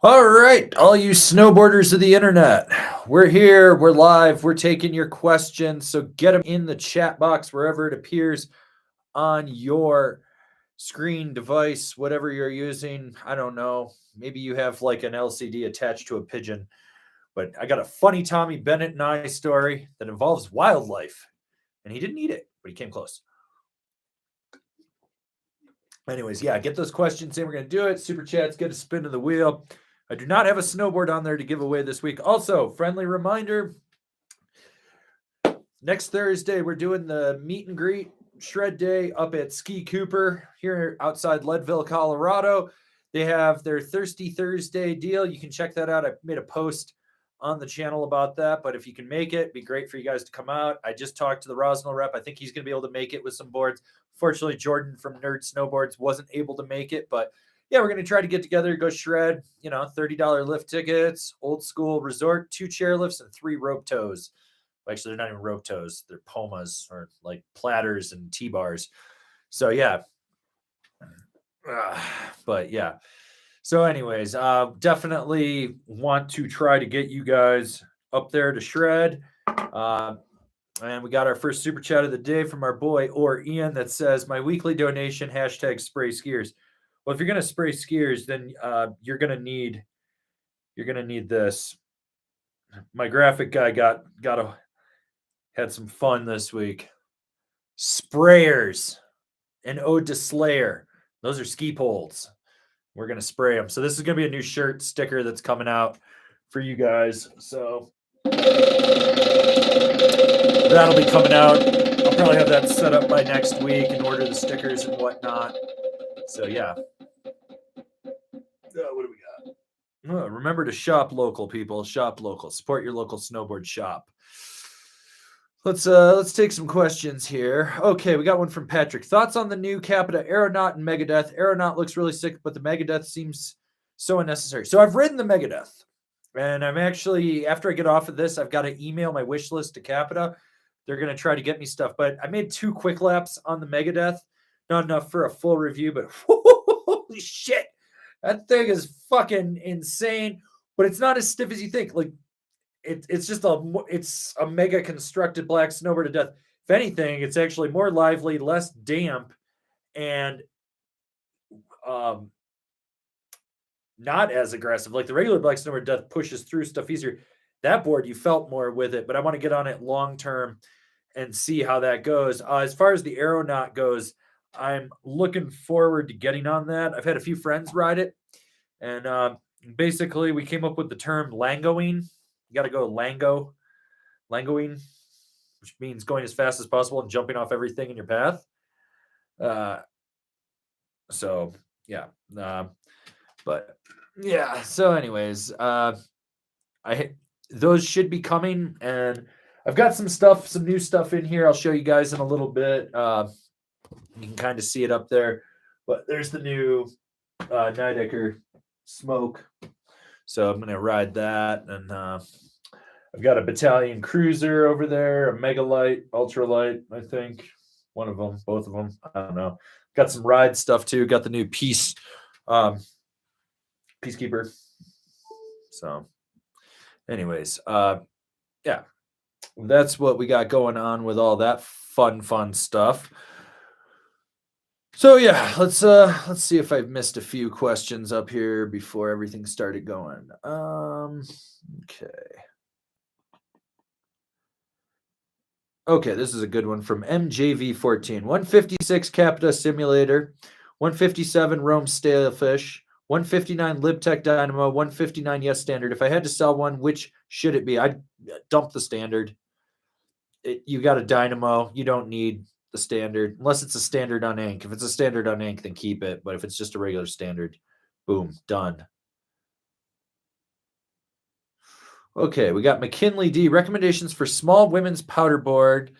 All right, all you snowboarders of the internet, we're here, we're live, we're taking your questions. So get them in the chat box wherever it appears on your screen device, whatever you're using. I don't know. Maybe you have like an LCD attached to a pigeon, but I got a funny Tommy Bennett and I story that involves wildlife. And he didn't eat it, but he came close. Anyways, yeah, get those questions in. We're going to do it. Super chats, get a spin of the wheel. I do not have a snowboard on there to give away this week. Also, friendly reminder, next Thursday, we're doing the meet and greet shred day up at Ski Cooper here outside Leadville, Colorado. They have their Thirsty Thursday deal. You can check that out. I made a post on the channel about that, but if you can make it, it'd be great for you guys to come out. I just talked to the Rosnell rep. I think he's going to be able to make it with some boards. Fortunately, Jordan from Nerd Snowboards wasn't able to make it, but yeah, we're going to try to get together, go shred, $30 lift tickets, old school resort, 2 chairlifts and 3 rope toes. Actually, they're not even rope toes. They're pomas or like platters and T-bars. So yeah. But yeah. So anyways, definitely want to try to get you guys up there to shred. And we got our first super chat of the day from our boy or Ian that says, my weekly donation, hashtag spray skiers. Well, if you're gonna spray skiers, then you're gonna need this. My graphic guy had some fun this week. Sprayers, an ode to Slayer. Those are ski poles. We're gonna spray them. So this is gonna be a new shirt sticker that's coming out for you guys. So that'll be coming out. I'll probably have that set up by next week and order the stickers and whatnot. So yeah. What do we got? Remember to shop local, people. Shop local. Support your local snowboard shop. Let's take some questions here. Okay, we got one from Patrick. Thoughts on the new Capita Aeronaut and Megadeth? Aeronaut looks really sick, but the Megadeth seems so unnecessary. So I've ridden the Megadeth, and I'm actually, after I get off of this, I've got to email my wish list to Capita. They're going to try to get me stuff, but I made 2 quick laps on the Megadeth. Not enough for a full review, but holy shit, that thing is fucking insane. But it's not as stiff as you think. Like, it's just a mega constructed black snowboard to death. If anything, it's actually more lively, less damp, and not as aggressive. Like the regular black snowboard to death pushes through stuff easier. That board, you felt more with it, but I want to get on it long term and see how that goes. As far as the Aeronaut goes, I'm looking forward to getting on that. I've had a few friends ride it, and basically we came up with the term langoing. You got to go langoing, which means going as fast as possible and jumping off everything in your path. So yeah, but yeah. So anyways, those should be coming, and I've got some new stuff in here. I'll show you guys in a little bit. You can kind of see it up there, but there's the new Nidecker Smoke. So I'm going to ride that. And I've got a Battalion Cruiser over there, a Mega Light, Ultralight, I think. One of them, both of them. I don't know. Got some ride stuff too. Got the new Peacekeeper. So anyways, yeah. That's what we got going on with all that fun stuff. So yeah, let's see if I've missed a few questions up here before everything started going. Okay, this is a good one from MJV14. 156 Capita Simulator, 157 Rome Stalefish, 159 LibTech Dynamo, 159 Yes Standard. If I had to sell one, which should it be? I'd dump the Standard. You got a Dynamo. You don't need the Standard, unless it's a Standard on ink. If it's a Standard on ink, then keep it. But if it's just a regular Standard, boom, done. Okay, we got McKinley D. Recommendations for small women's powder board,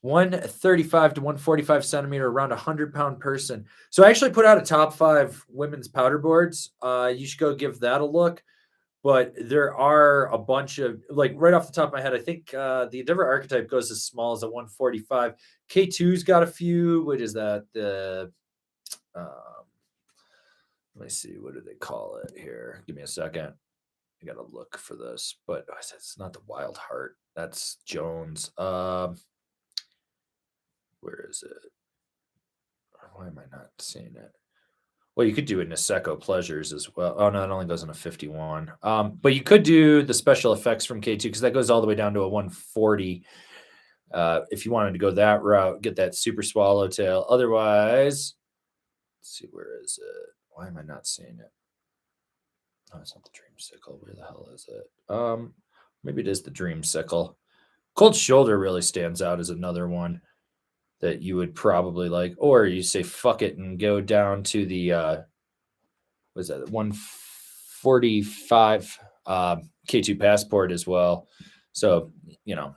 135 to 145 centimeter, around 100-pound person. So I actually put out a top 5 women's powder boards. You should go give that a look. But there are a bunch of, like, right off the top of my head, I think the Endeavor Archetype goes as small as a 145. K2's got a few. What is that? The Let me see. What do they call it here? Give me a second. I gotta look for this, but it's not the Wild Heart. That's Jones. Where is it? Why am I not seeing it? Well, you could do it Niseko Pleasures as well. Oh no, it only goes in a 51. But you could do the special effects from K2 because that goes all the way down to a 140. If you wanted to go that route, get that super swallowtail. Otherwise, let's see, where is it? Why am I not seeing it? Oh, it's not the Dreamsicle. Where the hell is it? Maybe it is the Dreamsicle. Cold Shoulder really stands out as another one that you would probably like. Or you say fuck it and go down to the was that 145 K2 Passport as well. So, you know,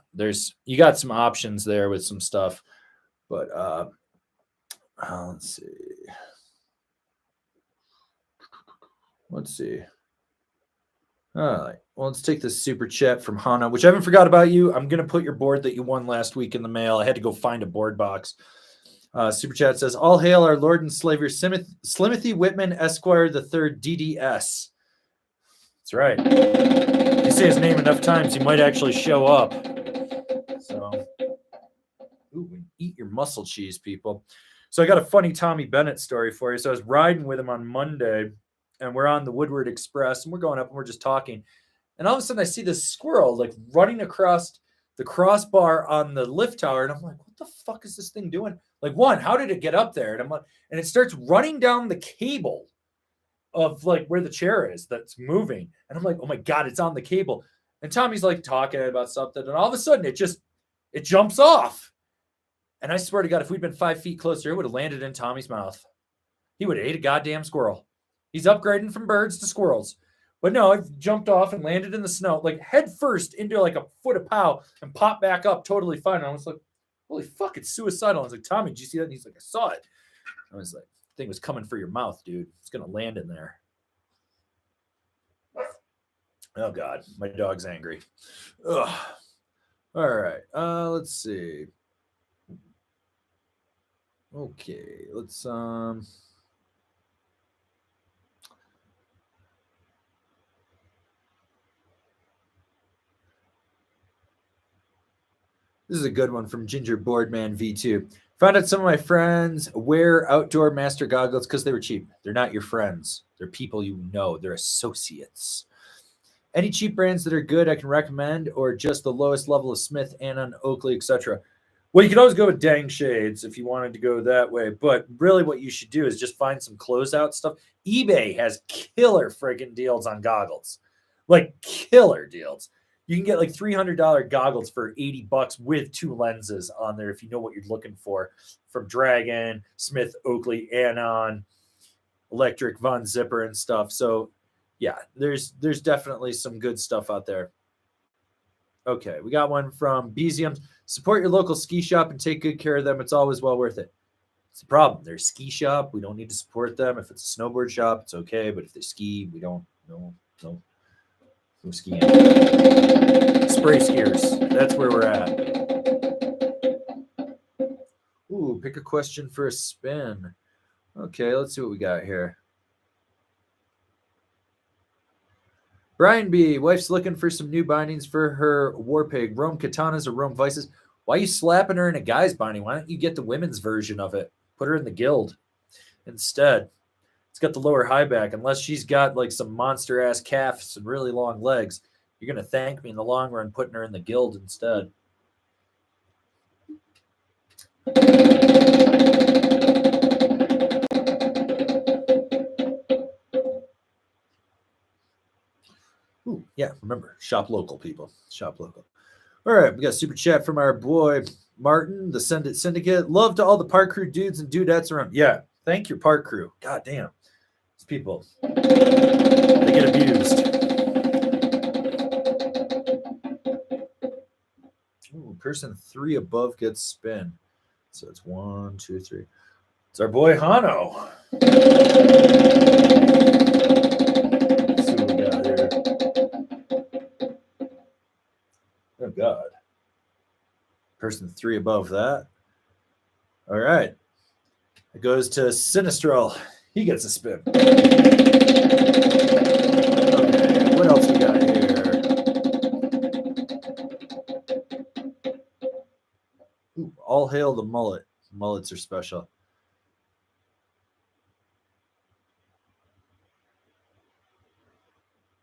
you got some options there with some stuff. But let's see. All right. Well, let's take this super chat from Hana, which I haven't forgot about you. I'm going to put your board that you won last week in the mail. I had to go find a board box. Super chat says, all hail our Lord and Slaver, Slimothy Whitman, Esquire the Third, DDS. That's right. If you say his name enough times, he might actually show up. So, eat your muscle cheese, people. So I got a funny Tommy Bennett story for you. So I was riding with him on Monday, and we're on the Woodward Express, and we're going up, and we're just talking. And all of a sudden, I see this squirrel like running across the crossbar on the lift tower, and I'm like, "What the fuck is this thing doing?" Like, one, how did it get up there? And I'm like, and it starts running down the cable of like where the chair is that's moving, and I'm like, "Oh my god, it's on the cable!" And Tommy's like talking about something, and all of a sudden, it jumps off. And I swear to God, if we'd been 5 feet closer, it would have landed in Tommy's mouth. He would have ate a goddamn squirrel. He's upgrading from birds to squirrels. But no, it jumped off and landed in the snow, like head first into like a foot of pow and popped back up totally fine. And I was like, holy fuck, it's suicidal. I was like, Tommy, did you see that? And he's like, I saw it. I was like, the thing was coming for your mouth, dude. It's going to land in there. Oh, God. My dog's angry. Ugh. All right. Let's see. Okay. Let's This is a good one from Ginger Boardman V2. Found out some of my friends wear outdoor master goggles because they were cheap. They're not your friends. They're people you know. They're associates. Any cheap brands that are good I can recommend, or just the lowest level of Smith, Anon, Oakley, etc.? Well, you could always go with Dang Shades if you wanted to go that way. But really what you should do is just find some closeout stuff. eBay has killer friggin' deals on goggles. Like killer deals. You can get like $300 goggles for $80 with 2 lenses on there if you know what you're looking for. From Dragon, Smith, Oakley, Anon, Electric, Von Zipper, and stuff. So yeah, there's definitely some good stuff out there. Okay, we got one from Bezium. Support your local ski shop and take good care of them. It's always well worth it. It's the problem. They're a ski shop. We don't need to support them. If it's a snowboard shop, it's okay. But if they ski, we don't. No skiing. Spray skiers. That's where we're at. Ooh, pick a question for a spin. Okay, let's see what we got here. Brian B. Wife's looking for some new bindings for her war pig. Rome katanas or Rome vices. Why are you slapping her in a guy's binding? Why don't you get the women's version of it? Put her in the guild instead. It's got the lower high back. Unless she's got like some monster ass calves and really long legs, you're going to thank me in the long run putting her in the guild instead. Ooh, yeah, remember, shop local, people. Shop local. All right, we got a super chat from our boy Martin, the Send It Syndicate. Love to all the park crew dudes and dudettes around. Yeah, thank your park crew. God damn. These people, they get abused. Ooh, person 3 above gets spin. So it's 1, 2, 3. It's our boy Hano. Let's see what we got here. Oh, God. Person 3 above that. All right. It goes to Sinistral. He gets a spin. Okay, what else we got here? Ooh, all hail the mullet. Mullets are special.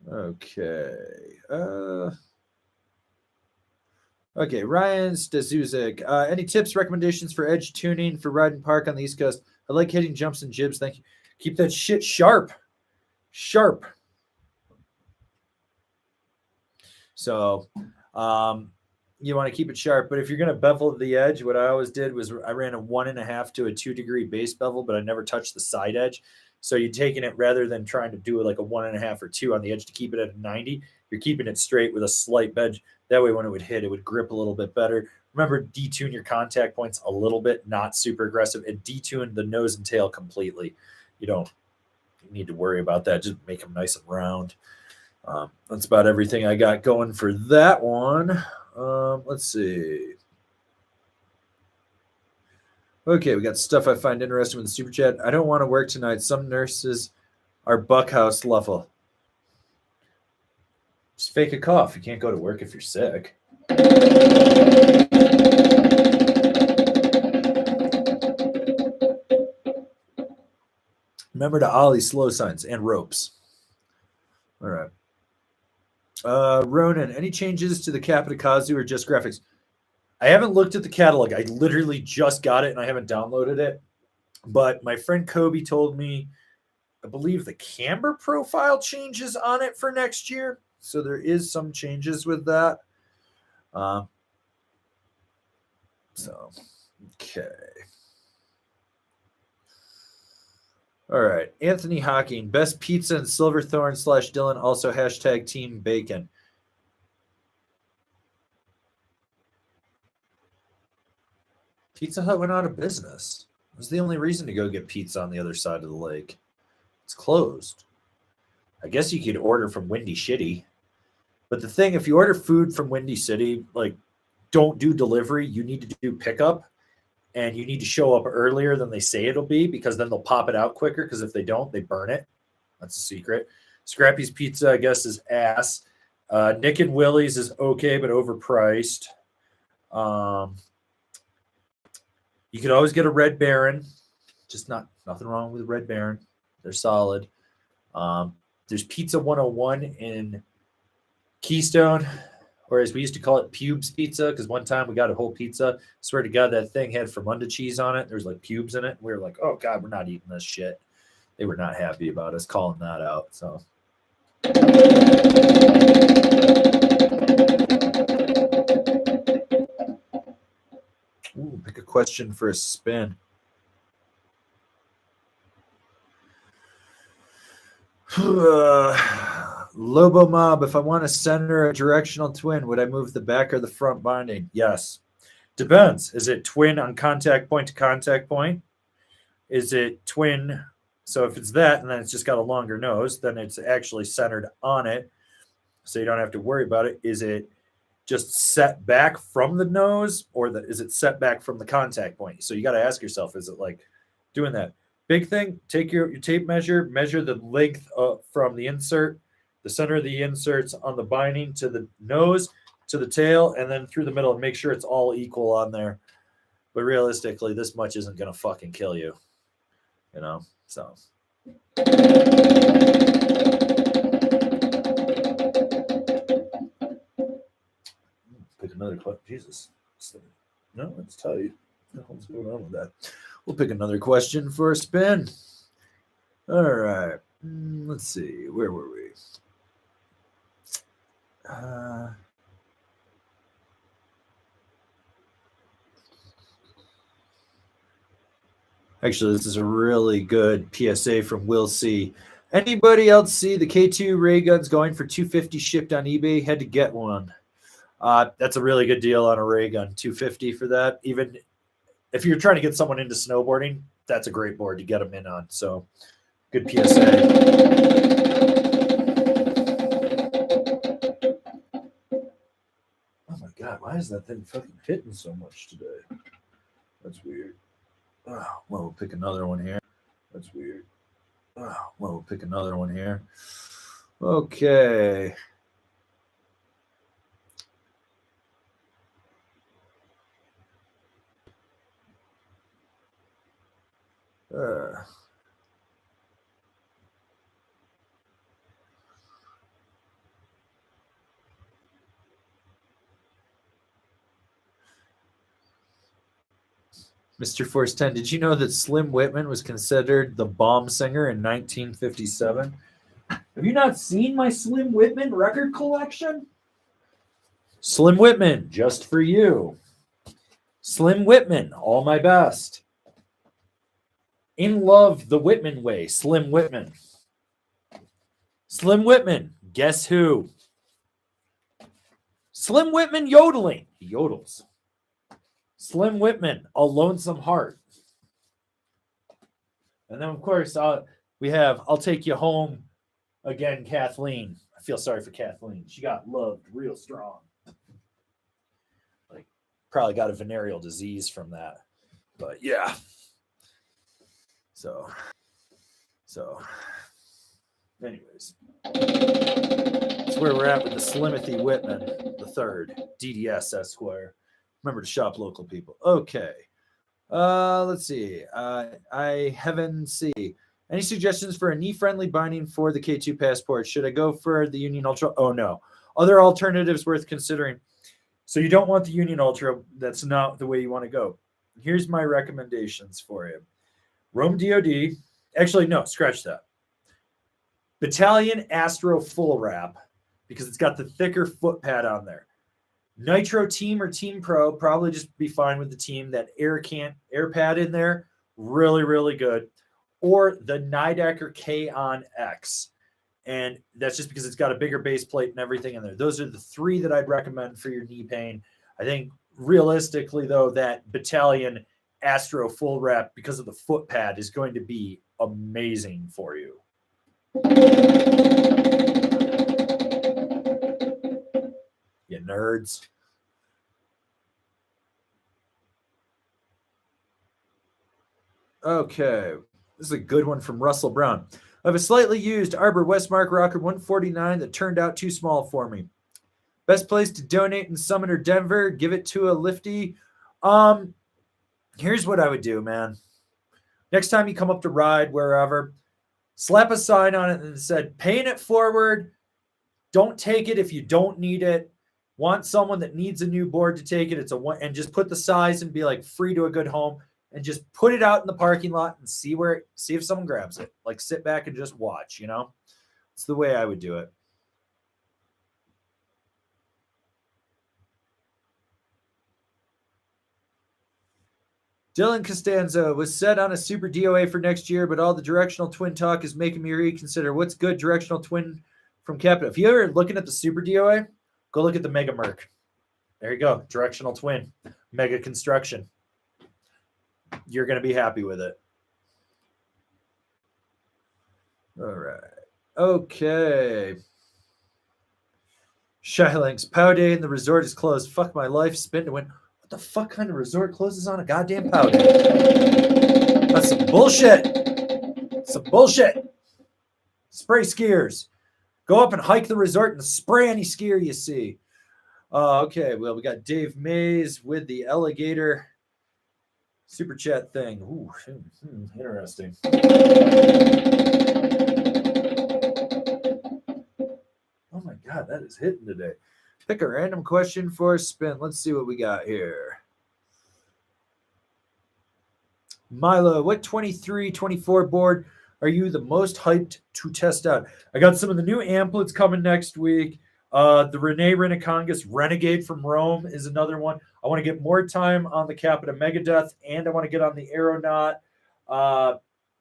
Okay. Okay, Ryan Stazuzik. Any tips, recommendations for edge tuning for ride and park on the East Coast? I like hitting jumps and jibs. Thank you. Keep that shit sharp. Sharp. So you want to keep it sharp, but if you're going to bevel the edge, what I always did was I ran a 1.5 to a 2-degree base bevel, but I never touched the side edge. So you're taking it rather than trying to do like a 1.5 or 2 on the edge to keep it at a 90. You're keeping it straight with a slight edge. That way, when it would hit, it would grip a little bit better. Remember, detune your contact points a little bit, not super aggressive, and detune the nose and tail completely. You don't need to worry about that. Just make them nice and round. That's about everything I got going for that one. Let's see. Okay, we got stuff I find interesting with the super chat. I don't want to work tonight. Some nurses are buckhouse level. Just fake a cough. You can't go to work if you're sick. Remember to ollie slow signs and ropes. All right. Ronan, any changes to the Capita Kazu or just graphics? I haven't looked at the catalog. I literally just got it and I haven't downloaded it. But my friend Kobe told me, I believe the camber profile changes on it for next year. So there is some changes with that. Okay. All right. Anthony Hawking, best pizza and Silverthorne / Dylan, also hashtag Team Bacon. Pizza Hut went out of business. It was the only reason to go get pizza on the other side of the lake. It's closed. I guess you could order from Windy Shitty. But the thing, if you order food from Windy City, like, don't do delivery. You need to do pickup. And you need to show up earlier than they say it'll be because then they'll pop it out quicker because if they don't, they burn it. That's a secret. Scrappy's Pizza, I guess, is ass. Nick and Willie's is okay, but overpriced. You could always get a Red Baron. Just nothing wrong with Red Baron. They're solid. There's Pizza 101 in Keystone, or as we used to call it, pubes pizza, because one time we got a whole pizza. Swear to God, that thing had Fermunda cheese on it. There was like pubes in it. We were like, oh God, we're not eating this shit. They were not happy about us calling that out. So ooh, pick a question for a spin. Lobo Mob, if I want to center a directional twin, would I move the back or the front binding? Yes. Depends. Is it twin on contact point to contact point? Is it twin? So if it's that, and then it's just got a longer nose, then it's actually centered on it. So you don't have to worry about it. Is it just set back from the nose, or is it set back from the contact point? So you got to ask yourself, is it like doing that? Big thing, take your tape measure the length from the insert, the center of the inserts on the binding to the nose, to the tail, and then through the middle, and make sure it's all equal on there. But realistically, this much isn't going to fucking kill you, you know? So. Pick another question. Jesus. No, it's tight. What's going on with that? We'll pick another question for a spin. All right. Let's see. Where were we? Actually, this is a really good PSA from Will C. Anybody else see the K2 ray guns going for $250 shipped on eBay? Had to get one. That's a really good deal on a ray gun. $250 for that. Even if you're trying to get someone into snowboarding, that's a great board to get them in on. So good PSA. Oh my God, why is that thing fucking hitting so much today? That's weird. Oh, well, we'll pick another one here. That's weird. Well, we'll pick another one here. Okay. Mr. Force 10, did you know that Slim Whitman was considered the bomb singer in 1957? Have you not seen my Slim Whitman record collection? Slim Whitman, just for you. Slim Whitman, all my best. In Love the Whitman Way, Slim Whitman. Slim Whitman, Guess Who? Slim Whitman yodeling, he yodels. Slim Whitman, A Lonesome Heart. And then, of course, we have I'll Take You Home again, Kathleen. I feel sorry for Kathleen. She got loved real strong. Like, probably got a venereal disease from that. But yeah. So anyways. That's where we're at with the Slimothy Whitman the third, DDS Esquire. Remember to shop local, people. Okay. Let's see. Heaven C. Any suggestions for a knee-friendly binding for the K2 passport? Should I go for the Union Ultra? Oh, no. Other alternatives worth considering. So you don't want the Union Ultra. That's not the way you want to go. Here's my recommendations for you. Rome DOD. Actually, no, scratch that. Battalion Astro Full Wrap, because it's got the thicker foot pad on there. Nitro Team or Team Pro, probably just be fine with the team. That air pad in there, really, really good. Or the Nidecker K-On X. And that's just because it's got a bigger base plate and everything in there. Those are the three that I'd recommend for your knee pain. I think realistically, though, that Battalion Astro Full Wrap, because of the foot pad, is going to be amazing for you. You nerds. Okay. This is a good one from Russell Brown. I have a slightly used Arbor Westmark Rocker 149 that turned out too small for me. Best place to donate in Summit or Denver, give it to a lifty. Here's what I would do, man. Next time you come up to ride wherever, slap a sign on it and said, paying it forward. Don't take it if you don't need it. Want someone that needs a new board to take it. It's a one, and just put the size and be like free to a good home, and just put it out in the parking lot and see if someone grabs it. Like sit back and just watch, you know? It's the way I would do it. Dylan Costanzo was set on a super DOA for next year, but all the directional twin talk is making me reconsider what's good directional twin from Capita. If you're looking at the super DOA, go look at the Mega Merc. There you go. Directional twin. Mega construction. You're going to be happy with it. All right. Okay. Shylinks. Pow day and the resort is closed. Fuck my life. Spin to win. What the fuck kind of resort closes on a goddamn pow day? That's some bullshit. Some bullshit. Spray skiers. Go up and hike the resort and spray any skier you see. Okay, well, we got Dave Mays with the alligator super chat thing. Ooh, interesting. Oh my God, that is hitting today. Pick a random question for a spin. Let's see what we got here. Milo, what 23-24 board are you the most hyped to test out? I got some of the new amplets coming next week. The Rene Renecongas Renegade from Rome is another one. I want to get more time on the Capita Megadeth, and I want to get on the Aeronaut. I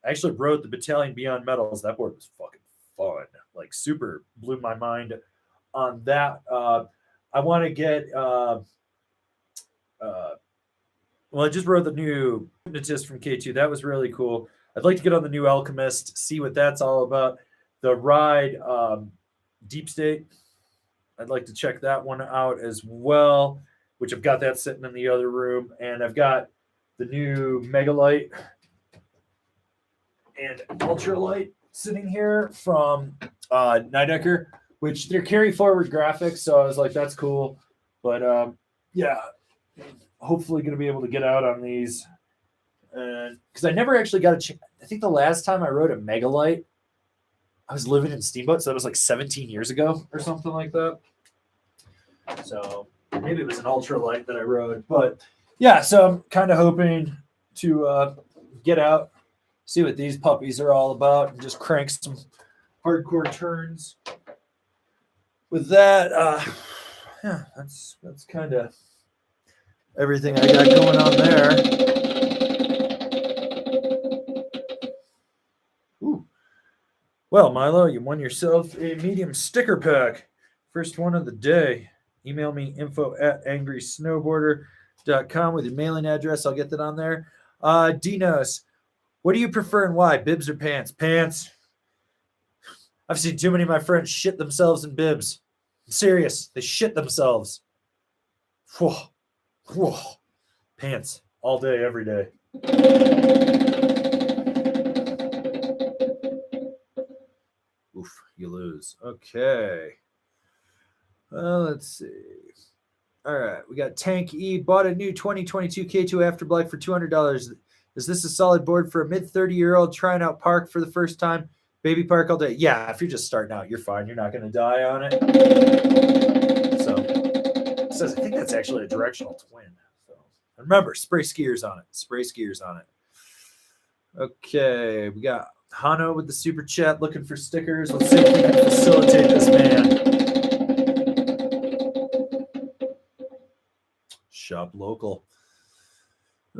actually rode the Battalion Beyond Metals. That board was fucking fun. Like, super blew my mind on that. I want to get well, I just rode the new Hypnotist from K2. That was really cool. I'd like to get on the new Alchemist, see what that's all about. The ride Deep State, I'd like to check that one out as well, which I've got that sitting in the other room. And I've got the new Megalight and Ultralight sitting here from Nidecker, which they're carry forward graphics. So I was like, that's cool. But yeah, hopefully going to be able to get out on these. Because I never actually got a chance. I think the last time I rode a Megalite, I was living in Steamboat. So that was like 17 years ago or something like that. So maybe it was an ultralight that I rode. But yeah, so I'm kind of hoping to get out, see what these puppies are all about, and just crank some hardcore turns. With that, yeah, that's kind of everything I got going on there. Ooh. Well, Milo, you won yourself a medium sticker pack. First one of the day. Email me info@angrysnowboarder.com with your mailing address. I'll get that on there. Dinos, what do you prefer and why? Bibs or pants? Pants. I've seen too many of my friends shit themselves in bibs. I'm serious. They shit themselves. Whoa. Whoa. Pants. All day, every day. Oof, you lose. Okay. Let's see. All right, we got Tank E. Bought a new 2022 K2 After Black for $200. Is this a solid board for a mid-30-year-old trying out park for the first time? Baby park all day? Yeah, if you're just starting out, you're fine. You're not going to die on it. So, it says, I think that's actually a directional twin. So, remember, spray skiers on it. Spray skiers on it. Okay, we got Hano with the super chat looking for stickers. Let's see if we can facilitate this man. Shop local.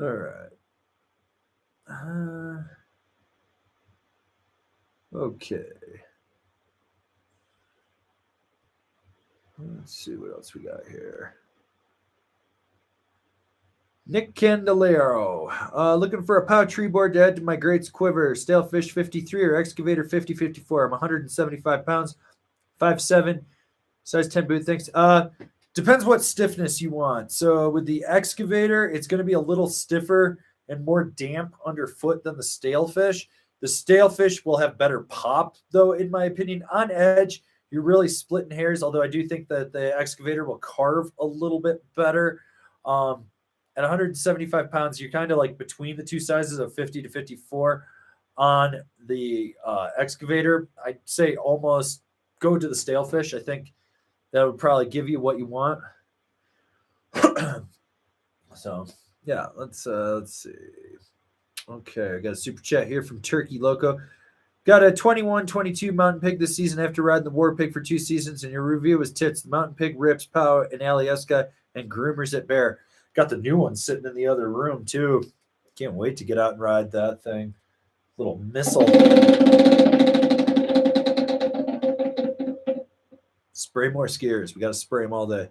All right. Okay. Let's see what else we got here. Nick Candelero. Looking for a pow tree board to add to my Greats Quiver. Stalefish 53 or Excavator 5054. I'm 175 pounds, 5'7", size 10 boot. Thanks. Depends what stiffness you want. So with the Excavator, it's going to be a little stiffer and more damp underfoot than the Stalefish. The Stalefish will have better pop, though, in my opinion. On edge, you're really splitting hairs, although I do think that the Excavator will carve a little bit better. At 175 pounds, you're kind of like between the two sizes of 50 to 54 on the Excavator. I'd say almost go to the Stalefish. I think that would probably give you what you want. So, yeah, let's see. Okay, I got a super chat here from Turkey Loco. Got a 21-22 Mountain Pig this season after riding the War Pig for 2 seasons, and your review was tits. The Mountain Pig rips, pow, and Alyeska, and groomers at Bear. Got the new one sitting in the other room, too. Can't wait to get out and ride that thing. Little missile. Spray more skiers. We got to spray them all day.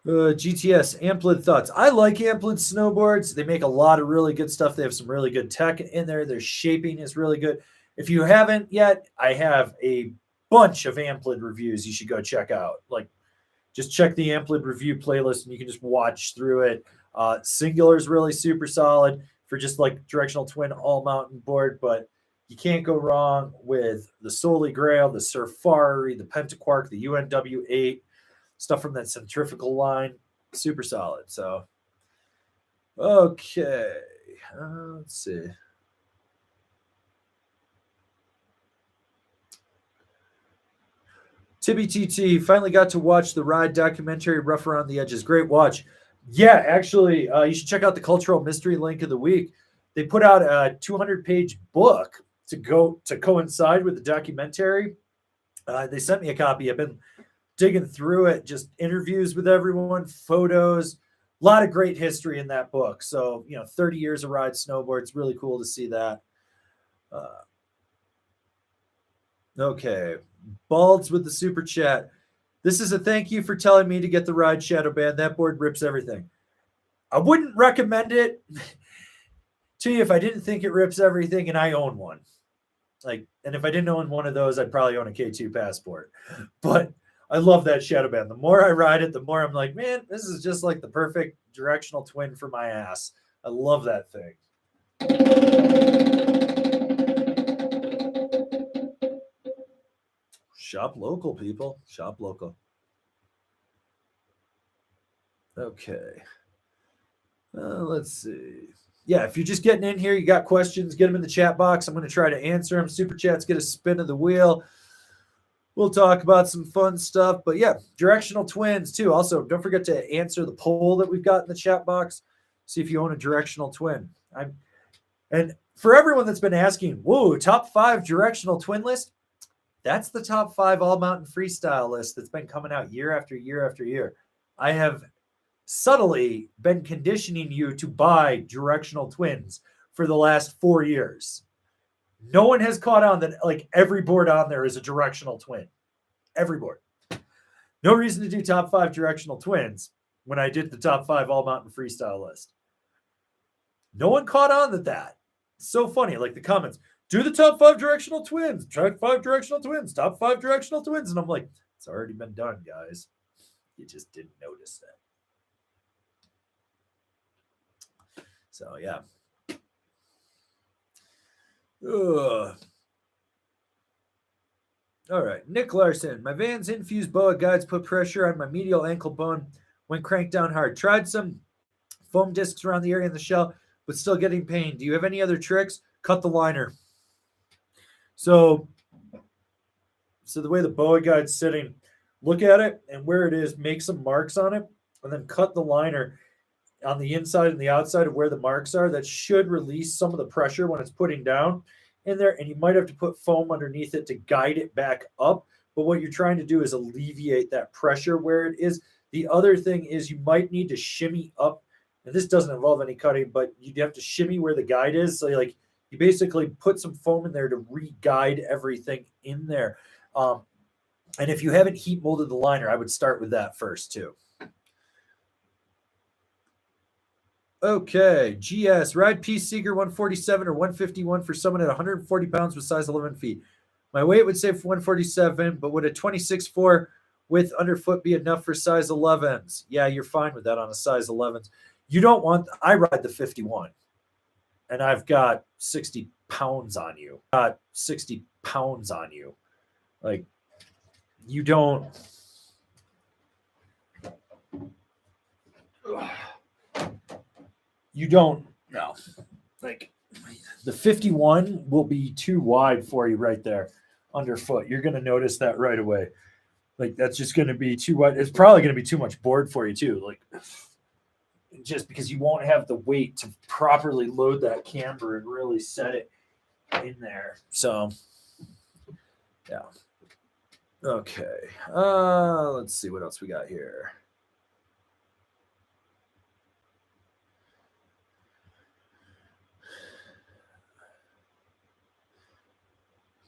GTS, Amplid thoughts. I like Amplid snowboards. They make a lot of really good stuff. They have some really good tech in there. Their shaping is really good. If you haven't yet, I have a bunch of Amplid reviews you should go check out. Like, just check the Amplid review playlist and you can just watch through it. Singular is really super solid for just like directional twin all mountain board, but you can't go wrong with the Soli Grail, the Surfari, the Pentaquark, the UNW8, stuff from that centrifugal line. Super solid. So, okay. Let's see. Tibby TT finally got to watch the ride documentary Rough Around the Edges. Great watch. Yeah, actually, you should check out the Cultural Mystery Link of the Week. They put out a 200-page book to coincide with the documentary. They sent me a copy. I've been digging through it, just interviews with everyone, photos, a lot of great history in that book. So, 30 years of ride snowboard. It's really cool to see that. Okay. Balds with the super chat. This is a thank you for telling me to get the ride Shadow Band. That board rips everything. I wouldn't recommend it to you if I didn't think it rips everything, and I own one. And if I didn't own one of those, I'd probably own a K2 Passport. But I love that Shadow Band. The more I ride it, the more I'm like, man, this is just like the perfect directional twin for my ass. I love that thing. Shop local, people. Shop local. Okay. Let's see. Yeah, if you're just getting in here, you got questions, get them in the chat box. I'm going to try to answer them. Super chats, get a spin of the wheel. We'll talk about some fun stuff. But yeah, directional twins too. Also, don't forget to answer the poll that we've got in the chat box. See if you own a directional twin. And for everyone that's been asking, whoa, top 5 directional twin list, that's the top 5 all mountain freestyle list that's been coming out year after year after year. I have subtly been conditioning you to buy directional twins for the last 4 years. No one has caught on that like every board on there is a directional twin. Every board. No reason to do top 5 directional twins when I did the top 5 all mountain freestyle list. No one caught on to that. It's so funny. Like the comments, do the top 5 directional twins, top 5 directional twins, top 5 directional twins. And I'm like, it's already been done, guys. You just didn't notice that. So, yeah. Ugh. All right. Nick Larson. My Vans infused boa guides put pressure on my medial ankle bone when cranked down hard. Tried some foam discs around the area in the shell, but still getting pain. Do you have any other tricks? Cut the liner. So the way the boa guide's sitting, look at it and where it is, make some marks on it, and then cut the liner on the inside and the outside of where the marks are. That should release some of the pressure when it's putting down in there, and you might have to put foam underneath it to guide it back up. But what you're trying to do is alleviate that pressure where it is. The other thing is you might need to shimmy up, and this doesn't involve any cutting, but you have to shimmy where the guide is. So like you basically put some foam in there to re-guide everything in there. And if you haven't heat molded the liner, I would start with that first too. Okay, GS, ride Peace Seeker 147 or 151 for someone at 140 pounds with size 11 feet. My weight would say for 147, but would a 26.4 width underfoot be enough for size 11s? Yeah, you're fine with that on a size 11s. You don't want, I ride the 51, and I've got 60 pounds on you. Got 60 pounds on you. Like, you don't. You don't, no. Like, the 51 will be too wide for you right there underfoot. You're going to notice that right away. Like, that's just going to be too wide. It's probably going to be too much board for you, too. Like, just because you won't have the weight to properly load that camber and really set it in there. So, yeah. Okay. Let's see what else we got here.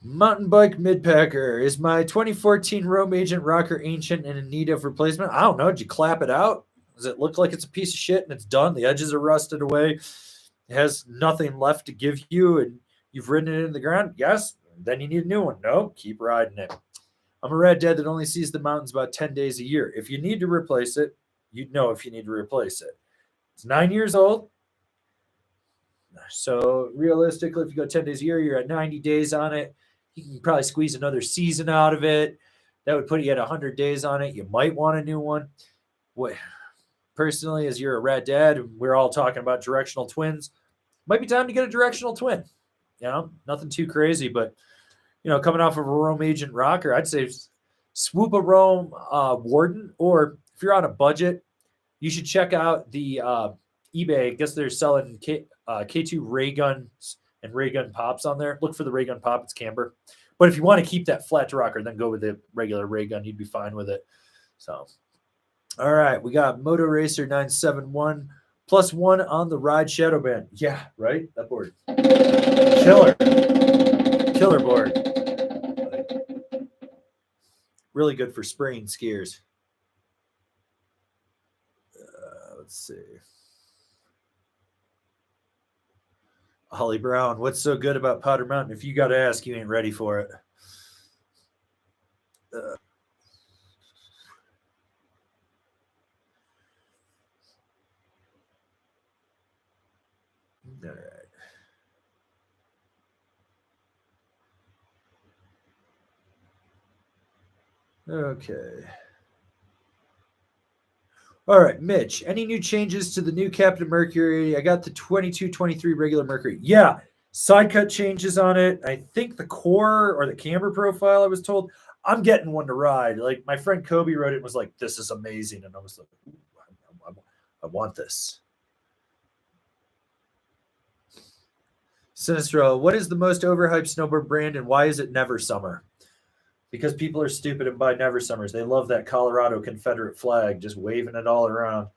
Mountain bike midpacker. Is my 2014 Rome Agent rocker ancient and in need of replacement? I don't know. Did you clap it out? Does it look like it's a piece of shit and it's done? The edges are rusted away. It has nothing left to give you, and you've ridden it in the ground? Yes. Then you need a new one. No, keep riding it. I'm a red dad that only sees the mountains about 10 days a year. If you need to replace it, you'd know if you need to replace it. It's 9 years old. So realistically, if you go 10 days a year, you're at 90 days on it. You can probably squeeze another season out of it. That would put you at 100 days on it. You might want a new one. What, personally, as you're a red dad, we're all talking about directional twins. Might be time to get a directional twin. You know, nothing too crazy, but you know, coming off of a Rome Agent rocker, I'd say swoop a Rome Warden, or if you're on a budget, you should check out the eBay. I guess they're selling K2 ray guns and ray gun pops on there. Look for the ray gun pop. It's camber. But if you want to keep that flat to rocker, then go with the regular ray gun. You'd be fine with it. So, all right. We got Moto Racer 971 +1 on the Ride Shadow Band. Yeah, right? That board. Killer board. Really good for spraying skiers. Let's see. Holly Brown, what's so good about Powder Mountain? If you got to ask, you ain't ready for it. All right. Okay. All right, Mitch, any new changes to the new Captain Mercury? I got the 22-23 regular Mercury. Yeah, side cut changes on it. I think the core or the camber profile, I was told. I'm getting one to ride. Like my friend Kobe wrote it and was like, this is amazing. And I was like, I want this. Sinistro, what is the most overhyped snowboard brand and why is it Never Summer? Because people are stupid and buy Never Summers. They love that Colorado Confederate flag, just waving it all around.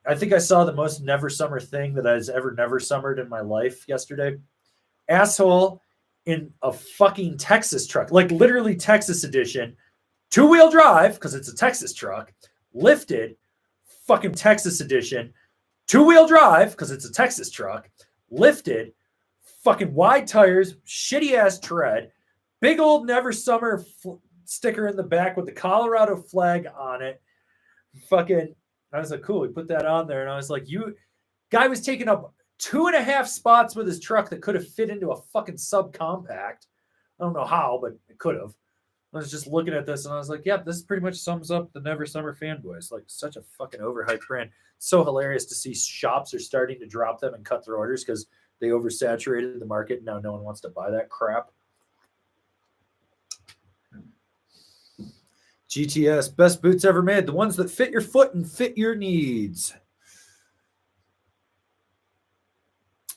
I think I saw the most Never Summer thing that I've ever never summered in my life yesterday. Asshole in a fucking Texas truck, like literally Texas edition, 2-wheel drive, because it's a Texas truck, lifted, fucking Texas edition, 2-wheel drive, because it's a Texas truck, lifted, fucking wide tires, shitty ass tread, big old Never Summer sticker in the back with the Colorado flag on it. Fucking, I was like, cool. We put that on there, and I was like, guy was taking up 2.5 spots with his truck that could have fit into a fucking subcompact. I don't know how, but it could have. I was just looking at this, and I was like, yep, this pretty much sums up the Never Summer fanboys. Like, such a fucking overhyped brand. So hilarious to see shops are starting to drop them and cut their orders because they oversaturated the market, and now no one wants to buy that crap. GTS, best boots ever made. The ones that fit your foot and fit your needs.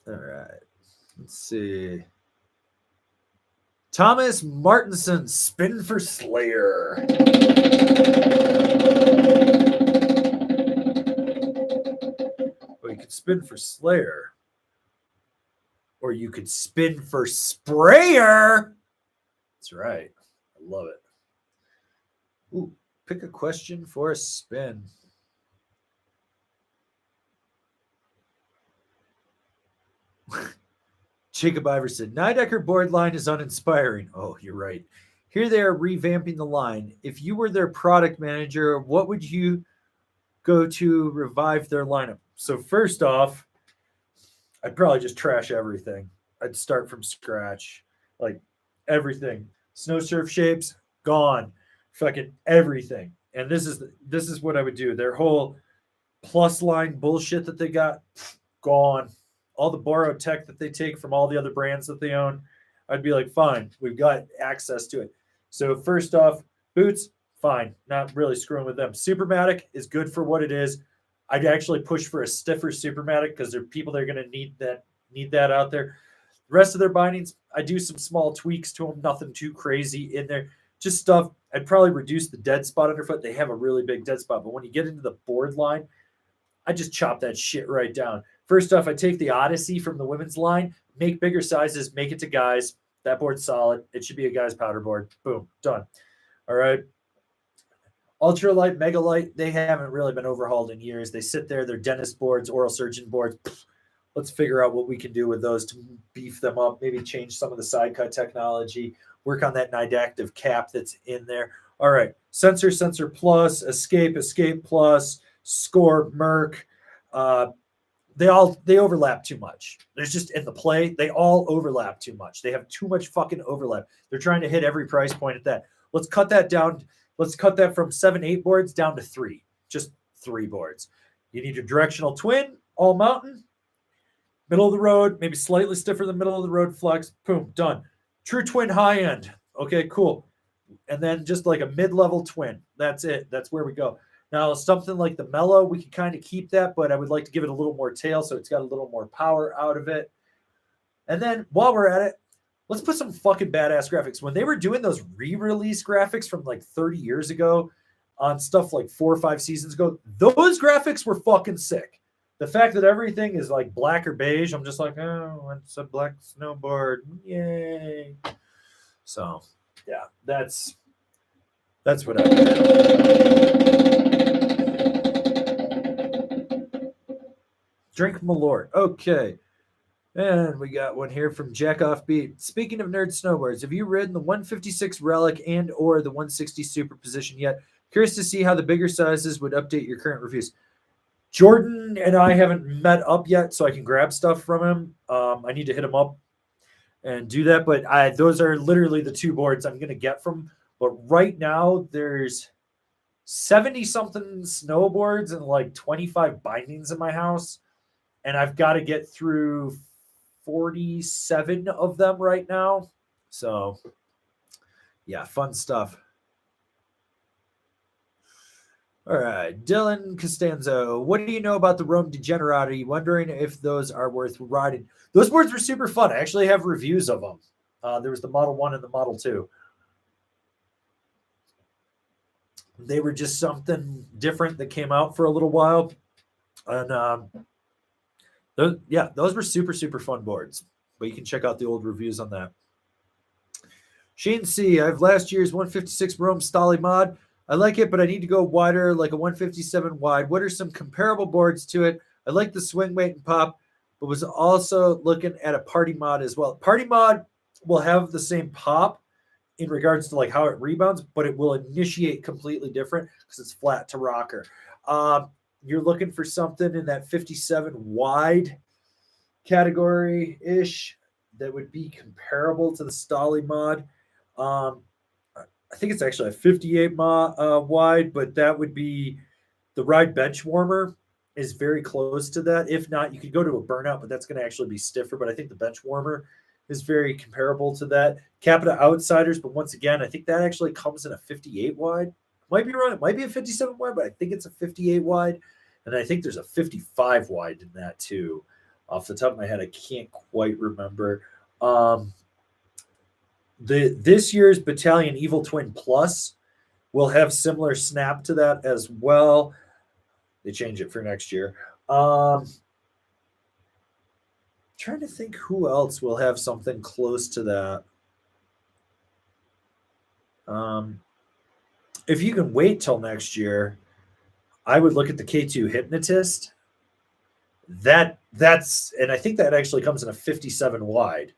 All right. Let's see. Thomas Martinson, spin for Slayer. Well, you could spin for Slayer. Or you could spin for Sprayer. That's right. I love it. Ooh, pick a question for a spin. Jacob Iverson, Nidecker board line is uninspiring. Oh, you're right. Here they are revamping the line. If you were their product manager, what would you go to revive their lineup? So first off, I'd probably just trash everything. I'd start from scratch. Like everything. Snow surf shapes, gone. Fucking everything. And this is what I would do. Their whole plus line bullshit that they got, gone. All the borrowed tech that they take from all the other brands that they own, I'd be like, fine, we've got access to it. So first off, boots, fine, not really screwing with them. Supermatic is good for what it is. I'd actually push for a stiffer Supermatic because there are people that are going to need that out there. The rest of their bindings, I do some small tweaks to them, nothing too crazy in there. Just stuff. I'd probably reduce the dead spot underfoot. They have a really big dead spot, but when you get into the board line, I just chop that shit right down. First off, I take the Odyssey from the women's line, make bigger sizes, make it to guys. That board's solid. It should be a guy's powder board. Boom, done. All right. Ultralight, Megalight, they haven't really been overhauled in years. They sit there. They're dentist boards, oral surgeon boards. Let's figure out what we can do with those to beef them up, maybe change some of the side cut technology, work on that Nidactive cap that's in there. All right. Sensor, Sensor Plus, Escape, Escape Plus, Score, Merc. They overlap too much. There's just in the play, they all overlap too much. They have too much fucking overlap. They're trying to hit every price point at that. Let's cut that down. Let's cut that from 7, 8 boards down to 3. Just 3 boards. You need your directional twin, all mountain, middle of the road, maybe slightly stiffer than middle of the road flex. Boom, done. True twin high end. Okay, cool. And then just like a mid-level twin. That's it. That's where we go. Now, something like the Mellow, we can kind of keep that, but I would like to give it a little more tail so it's got a little more power out of it. And then while we're at it, let's put some fucking badass graphics. When they were doing those re-release graphics from like 30 years ago on stuff like 4 or 5 seasons ago, those graphics were fucking sick. The fact that everything is like black or beige, I'm just like, oh, it's a black snowboard. Yay. So, yeah, that's what I did. Drink Malort. Okay. And we got one here from Jack Offbeat. Speaking of nerd snowboards, have you ridden the 156 Relic and or the 160 Superposition yet? Curious to see how the bigger sizes would update your current reviews. Jordan and I haven't met up yet, so I can grab stuff from him. I need to hit him up and do that, but those are literally the 2 boards I'm going to get from But right now, there's 70 something snowboards and like 25 bindings in my house. And I've got to get through 47 of them right now. So, yeah, fun stuff. All right, Dylan Costanzo. What do you know about the Rome Degenerati? Wondering if those are worth riding. Those boards were super fun. I actually have reviews of them. There was the Model 1 and the Model 2. They were just something different that came out for a little while. And those were super, super fun boards. But you can check out the old reviews on that. Shane C. I have last year's 156 Rome Stolly mod. I like it, but I need to go wider, like a 157 wide. What are some comparable boards to it? I like the swing weight and pop, but was also looking at a party mod as well. Party mod will have the same pop in regards to like how it rebounds, but it will initiate completely different because it's flat to rocker. You're looking for something in that 57 wide category-ish that would be comparable to the Stolly mod. I think it's actually a 58 wide, but that would be the ride bench warmer is very close to that. If not, you could go to a burnout, but that's going to actually be stiffer. But I think the bench warmer is very comparable to that. Capita Outsiders, but once again, I think that actually comes in a 58 wide. Might be wrong. It might be a 57 wide, but I think it's a 58 wide. And I think there's a 55 wide in that too. Off the top of my head, I can't quite remember. This year's Battalion Evil Twin Plus will have similar snap to that as well. They change it for next year. Trying to think who else will have something close to that. If you can wait till next year, I would look at the K2 Hypnotist. That's and I think that actually comes in a 57 wide.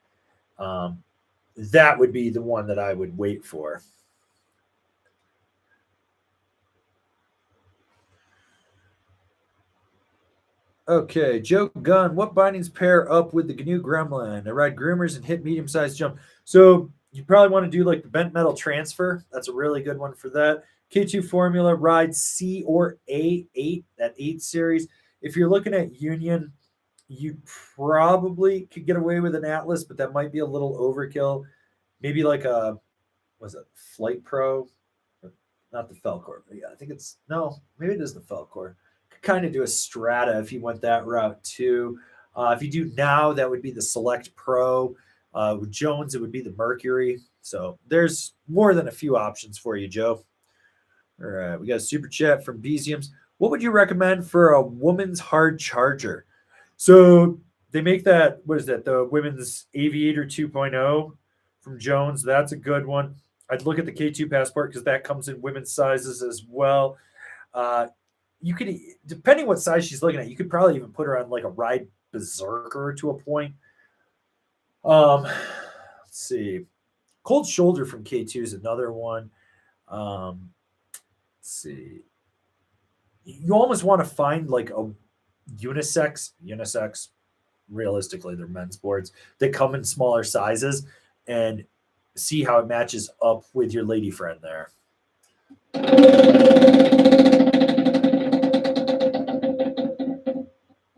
That would be the one that I would wait for. Okay, Joe Gunn. What bindings pair up with the GNU Gremlin? I ride groomers and hit medium-sized jump. So you probably want to do like the bent metal transfer. That's a really good one for that. K2 formula, ride C or A8, that 8 series. If you're looking at Union, you probably could get away with an Atlas, but that might be a little overkill. Maybe like a, was it Flight Pro? Not the Felcor. But yeah, I think it's, no, maybe it is the Felcor. Could kind of do a Strata if you went that route too. If you do now, that would be the Select Pro. With Jones, it would be the Mercury. So there's more than a few options for you, Joe. All right, we got a super chat from Beziums. What would you recommend for a woman's hard charger? So they make that, what is that, the women's Aviator 2.0 from Jones. That's a good one. I'd look at the K2 Passport because that comes in women's sizes as well. You could, depending what size she's looking at, you could probably even put her on like a Ride Berserker to a point. Let's see. Cold Shoulder from K2 is another one. Let's see. You almost want to find like a unisex, realistically, they're men's boards that come in smaller sizes and see how it matches up with your lady friend there.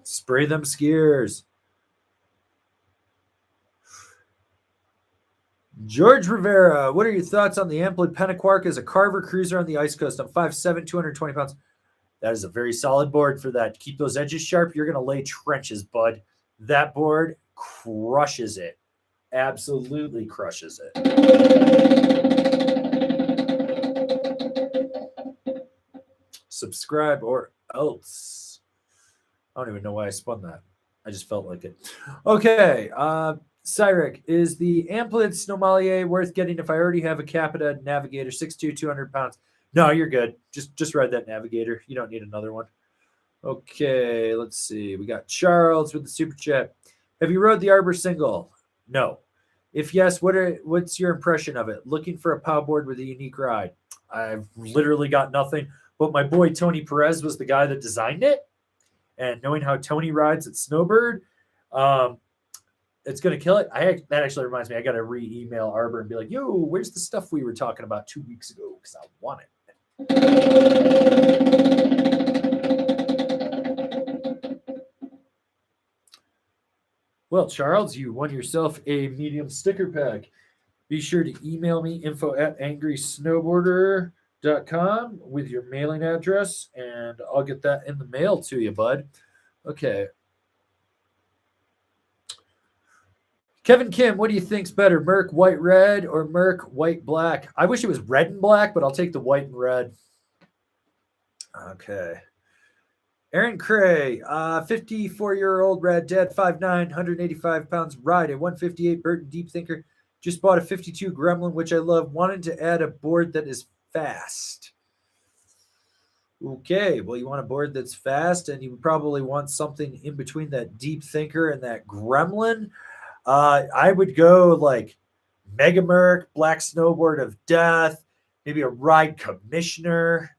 Spray them skiers. George Rivera, what are your thoughts on the Amplid Pennaquark as a carver cruiser on the Ice Coast? I'm 5'7", 220 pounds. That is a very solid board for that. Keep those edges sharp. You're going to lay trenches, bud. That board crushes it. Absolutely crushes it. Subscribe or else. I don't even know why I spun that. I just felt like it. Okay. Cyric, is the Amplid Snowmalier worth getting if I already have a Capita Navigator, 6'2", 200 pounds? No, you're good. Just ride that Navigator. You don't need another one. Okay, let's see. We got Charles with the super chat. Have you rode the Arbor single? No. If yes, what's your impression of it? Looking for a POW board with a unique ride. I've literally got nothing, but my boy Tony Perez was the guy that designed it. And knowing how Tony rides at Snowbird, it's going to kill it. That actually reminds me, I got to re-email Arbor and be like, yo, where's the stuff we were talking about 2 weeks ago? Because I want it. Well, Charles, you won yourself a medium sticker pack. Be sure to email me info@angrysnowboarder.com with your mailing address, and I'll get that in the mail to you, bud. Okay. Kevin Kim, what do you think's better, Merc white red or Merc white black? I wish it was red and black, but I'll take the white and red. Okay. Aaron Cray, 54-year-old rad dad, 5'9", 185 pounds, ride a 158 Burton Deep Thinker. Just bought a 52 Gremlin, which I love. Wanted to add a board that is fast. Okay, well, you want a board that's fast, and you probably want something in between that Deep Thinker and that Gremlin. I would go like Mega Merc, Black Snowboard of Death, maybe a Ride Commissioner.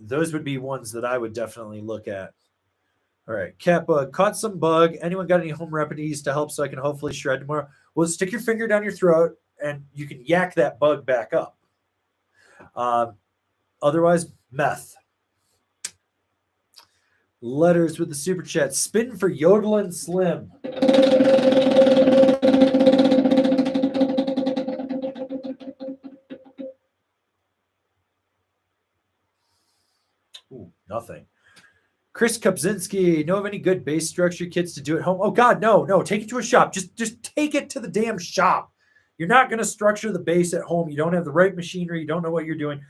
Those would be ones that I would definitely look at. All right, cat bug. Caught some bug. Anyone got any home remedies to help so I can hopefully shred tomorrow? Well, stick your finger down your throat and you can yak that bug back up. Otherwise, meth. Letters with the super chat. Spin for Yodeling Slim. Ooh, nothing. Chris Kopzinski, know of any good base structure kits to do at home? Oh God, no. Take it to a shop. Just take it to the damn shop. You're not going to structure the base at home. You don't have the right machinery. You don't know what you're doing.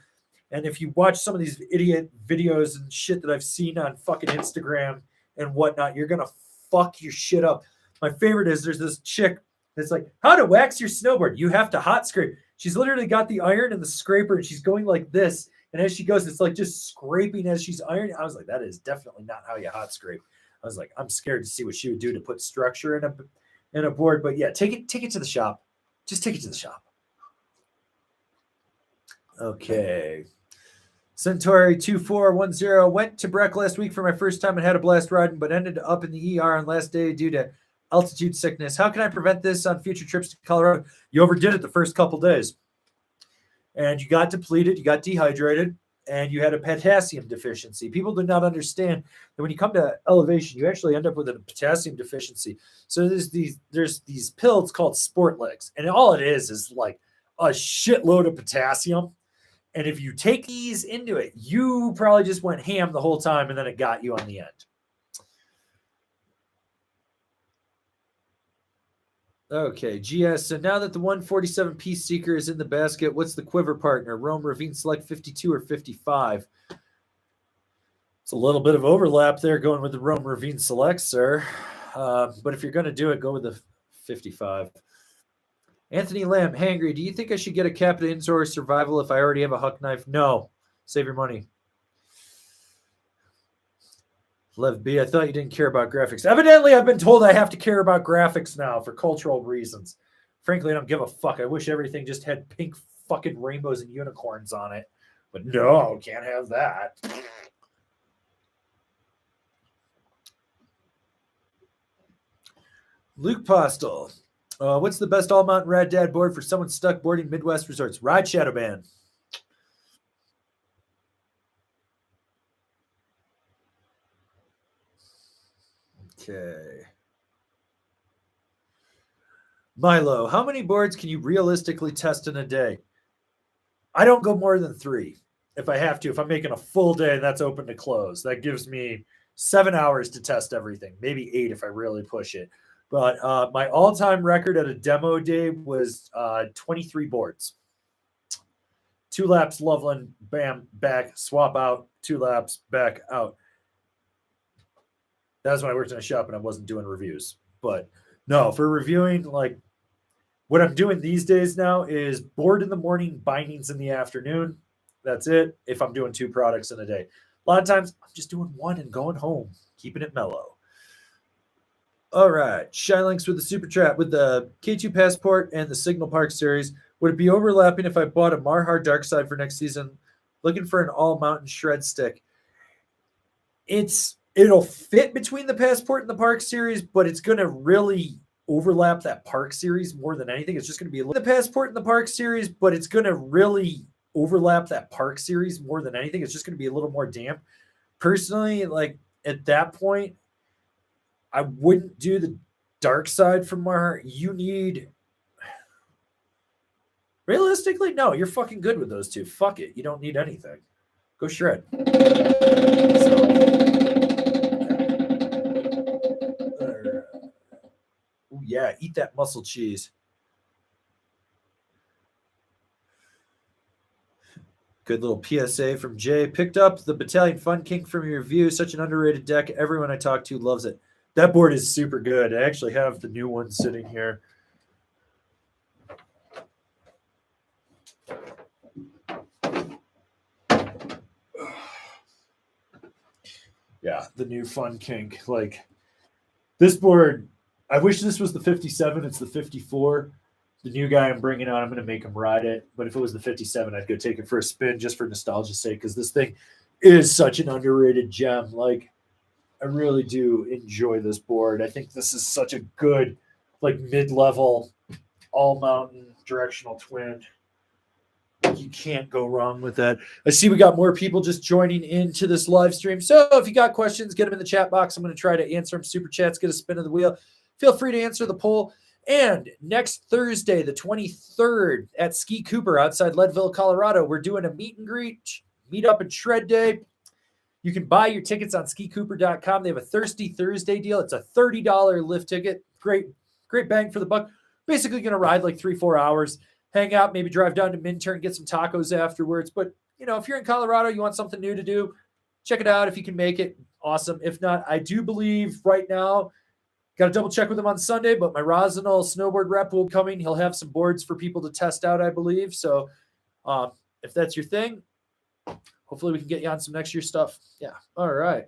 And if you watch some of these idiot videos and shit that I've seen on fucking Instagram and whatnot, you're going to fuck your shit up. My favorite is there's this chick that's like, how to wax your snowboard. You have to hot scrape. She's literally got the iron and the scraper and she's going like this. And as she goes, it's like just scraping as she's ironing. I was like, that is definitely not how you hot scrape. I was like, I'm scared to see what she would do to put structure in a board. But yeah, take it to the shop. Just take it to the shop. Okay. Centauri 2410 went to Breck last week for my first time and had a blast riding, but ended up in the ER on last day due to altitude sickness. How can I prevent this on future trips to Colorado? You overdid it the first couple days. And you got depleted, you got dehydrated, and you had a potassium deficiency. People do not understand that when you come to elevation, you actually end up with a potassium deficiency. So there's these pills called Sport Legs, and all it is like a shitload of potassium. And if you take these into it, you probably just went ham the whole time, and then it got you on the end. Okay, GS. So now that the 147P Seeker is in the basket, what's the quiver partner? Rome Ravine Select 52 or 55? It's a little bit of overlap there going with the Rome Ravine Select, sir. But if you're going to do it, go with the 55. Anthony Lamb, hangry. Do you think I should get a Capita Indoor Survival if I already have a Huck knife? No. Save your money. Lev B, I thought you didn't care about graphics. Evidently, I've been told I have to care about graphics now for cultural reasons. Frankly, I don't give a fuck. I wish everything just had pink fucking rainbows and unicorns on it. But no, can't have that. Luke Postel. What's the best all-mountain rad dad board for someone stuck boarding Midwest resorts? Ride Shadowban. Okay. Milo, how many boards can you realistically test in a day? I don't go more than 3 if I have to. If I'm making a full day, that's open to close. That gives me 7 hours to test everything, maybe 8 if I really push it. But my all-time record at a demo day was 23 boards. 2 laps, Loveland, bam, back, swap out, 2 laps, back, out. That was when I worked in a shop and I wasn't doing reviews. But no, for reviewing, like what I'm doing these days now is board in the morning, bindings in the afternoon. That's it. If I'm doing 2 products in a day. A lot of times I'm just doing 1 and going home, keeping it mellow. All right. Shylinks with the Super Trap with the K2 Passport and the Signal Park series. Would it be overlapping if I bought a Marhar Dark Side for next season? Looking for an all mountain shred stick. It's it'll fit between the Passport and the Park series, but it's going to really overlap that Park series more than anything. It's just going to be the Passport and the Park series, but it's going to really overlap that Park series more than anything. It's just going to be a little more damp. Personally, like at that point, I wouldn't do the Dark Side from my heart. You need realistically, no, you're fucking good with those two. Fuck it. You don't need anything. Go shred. Ooh, yeah, eat that muscle cheese. Good little PSA from Jay. Picked up the Battalion Fun King from your review. Such an underrated deck. Everyone I talk to loves it. That board is super good. I actually have the new one sitting here. Yeah, the new Fun King. Like, this board, I wish this was the 57. It's the 54. The new guy I'm bringing on, I'm going to make him ride it. But if it was the 57, I'd go take it for a spin just for nostalgia's sake, because this thing is such an underrated gem. Like, I really do enjoy this board. I think this is such a good, like, mid-level, all-mountain directional twin. You can't go wrong with that. I see we got more people just joining into this live stream. So if you got questions, get them in the chat box. I'm going to try to answer them. Super chats, get a spin of the wheel. Feel free to answer the poll. And next Thursday, the 23rd, at Ski Cooper outside Leadville, Colorado, we're doing a meet and greet, meet up and shred day. You can buy your tickets on skicooper.com. They have a Thirsty Thursday deal. It's a $30 lift ticket. Great bang for the buck. Basically going to ride like 3-4 hours, hang out, maybe drive down to Minturn, get some tacos afterwards. But, you know, if you're in Colorado, you want something new to do, check it out. If you can make it, awesome. If not, I do believe right now, got to double check with him on Sunday, but my Rosinal snowboard rep will be coming. He'll have some boards for people to test out, I believe. So if that's your thing, hopefully we can get you on some next year stuff. Yeah. All right.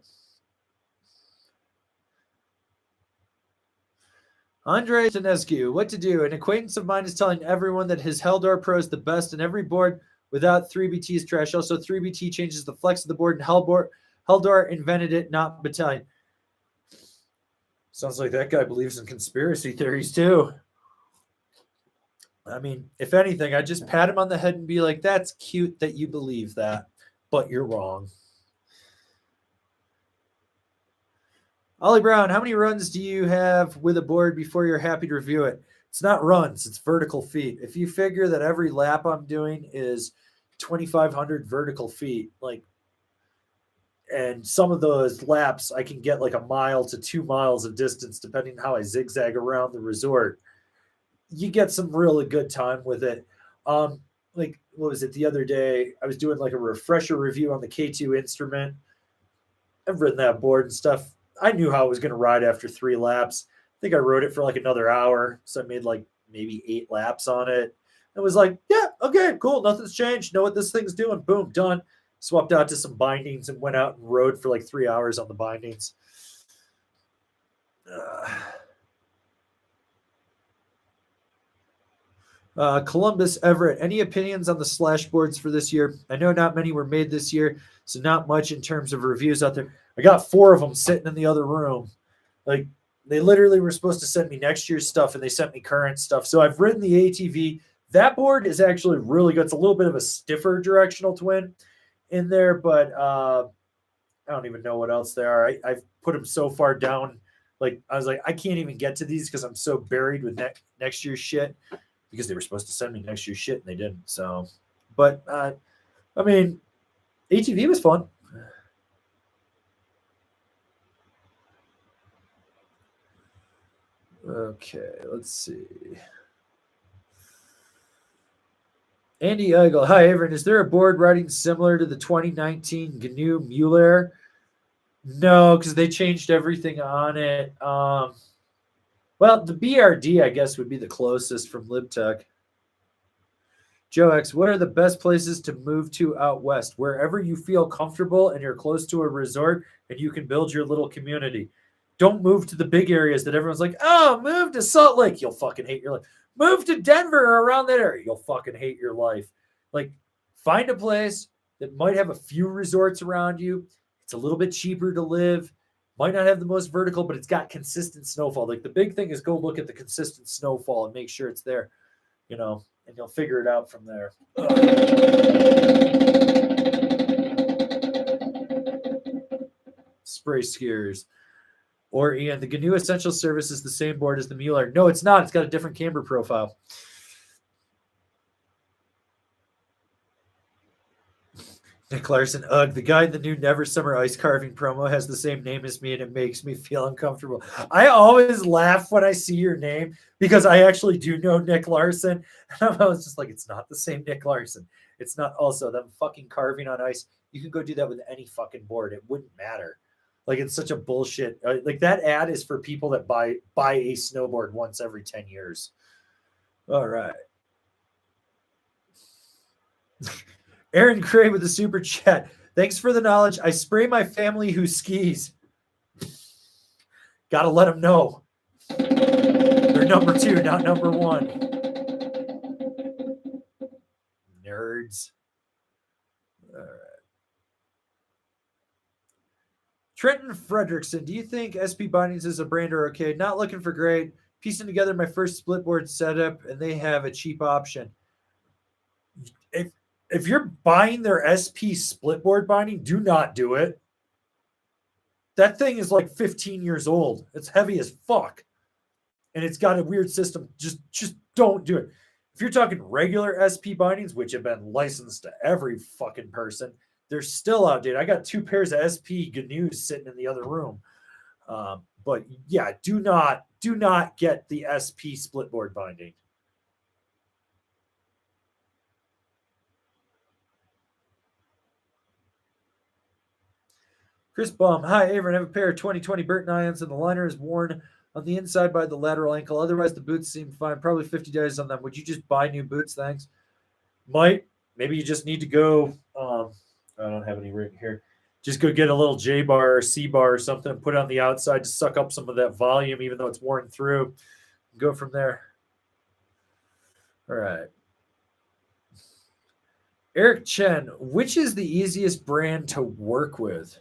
Andre Tanescu, what to do? An acquaintance of mine is telling everyone that his Heldor Pro is the best in every board without 3BT is trash. Also, 3BT changes the flex of the board, and Heldor invented it, not Battalion. Sounds like that guy believes in conspiracy theories too. I mean, if anything, I'd just pat him on the head and be like, that's cute that you believe that, but you're wrong. Ollie Brown, how many runs do you have with a board before you're happy to review it? It's not runs, it's vertical feet. If you figure that every lap I'm doing is 2,500 vertical feet, like, and some of those laps I can get like a mile to 2 miles of distance, depending how I zigzag around the resort, you get some really good time with it. Like, what was it the other day? I was doing like a refresher review on the K2 instrument. I've ridden that board and stuff. I knew how it was going to ride after 3 laps. I think I rode it for like another hour. So I made like maybe 8 laps on it. It was like, yeah, okay, cool. Nothing's changed. Know what this thing's doing. Boom, done. Swapped out to some bindings and went out and rode for like 3 hours on the bindings. Columbus Everett, any opinions on the slash boards for this year? I know not many were made this year, so not much in terms of reviews out there. I got 4 of them sitting in the other room. Like, they literally were supposed to send me next year's stuff, and they sent me current stuff. So I've ridden the ATV. That board is actually really good. It's a little bit of a stiffer directional twin in there, but I don't even know what else they are. I've put them so far down. Like, I was like, I can't even get to these because I'm so buried with next year's shit, because they were supposed to send me next year's shit and they didn't. So, but I mean, ATV was fun. Okay, let's see. Andy Eigel, hi, Averin. Is there a board riding similar to the 2019 GNU Mueller? No, because they changed everything on it. Well, the BRD, I guess, would be the closest from LibTech. Joe X, what are the best places to move to out west? Wherever you feel comfortable and you're close to a resort and you can build your little community. Don't move to the big areas that everyone's like, oh, move to Salt Lake. You'll fucking hate your life. Move to Denver or around that area. You'll fucking hate your life. Like, find a place that might have a few resorts around you. It's a little bit cheaper to live. Might not have the most vertical, but it's got consistent snowfall. Like the big thing is go look at the consistent snowfall and make sure it's there, and you'll figure it out from there. Spray skiers. Or Ian, the GNU Essential Service is the same board as the Mueller. No, it's not. It's got a different camber profile. Nick Larson, ugh, the guy in the new Never Summer Ice Carving promo has the same name as me, and it makes me feel uncomfortable. I always laugh when I see your name because I actually do know Nick Larson. And I was just like, it's not the same Nick Larson. It's not also them fucking carving on ice. You can go do that with any fucking board. It wouldn't matter. Like, it's such a bullshit. Like, that ad is for people that buy a snowboard once every 10 years. All right. Aaron Cray with the super chat. Thanks for the knowledge. I spray my family who skis. Gotta let them know. They're number 2, not number 1. Nerds. All right. Trenton Fredrickson, do you think SP Bindings is a brand or okay? Not looking for great. Piecing together my first split board setup, and they have a cheap option. If you're buying their SP split board binding, do not do it. That thing is like 15 years old. It's heavy as fuck. And it's got a weird system. Just don't do it. If you're talking regular SP bindings, which have been licensed to every fucking person, they're still outdated. I got 2 pairs of SP GNUs sitting in the other room. But yeah, do not get the SP split board binding. Chris Baum, hi, Avery. I have a pair of 2020 Burton irons, and the liner is worn on the inside by the lateral ankle. Otherwise, the boots seem fine. Probably $50 on them. Would you just buy new boots? Thanks. Might. Maybe you just need to go. I don't have any rig here. Just go get a little J bar or C bar or something and put it on the outside to suck up some of that volume, even though it's worn through. Go from there. All right. Eric Chen, which is the easiest brand to work with?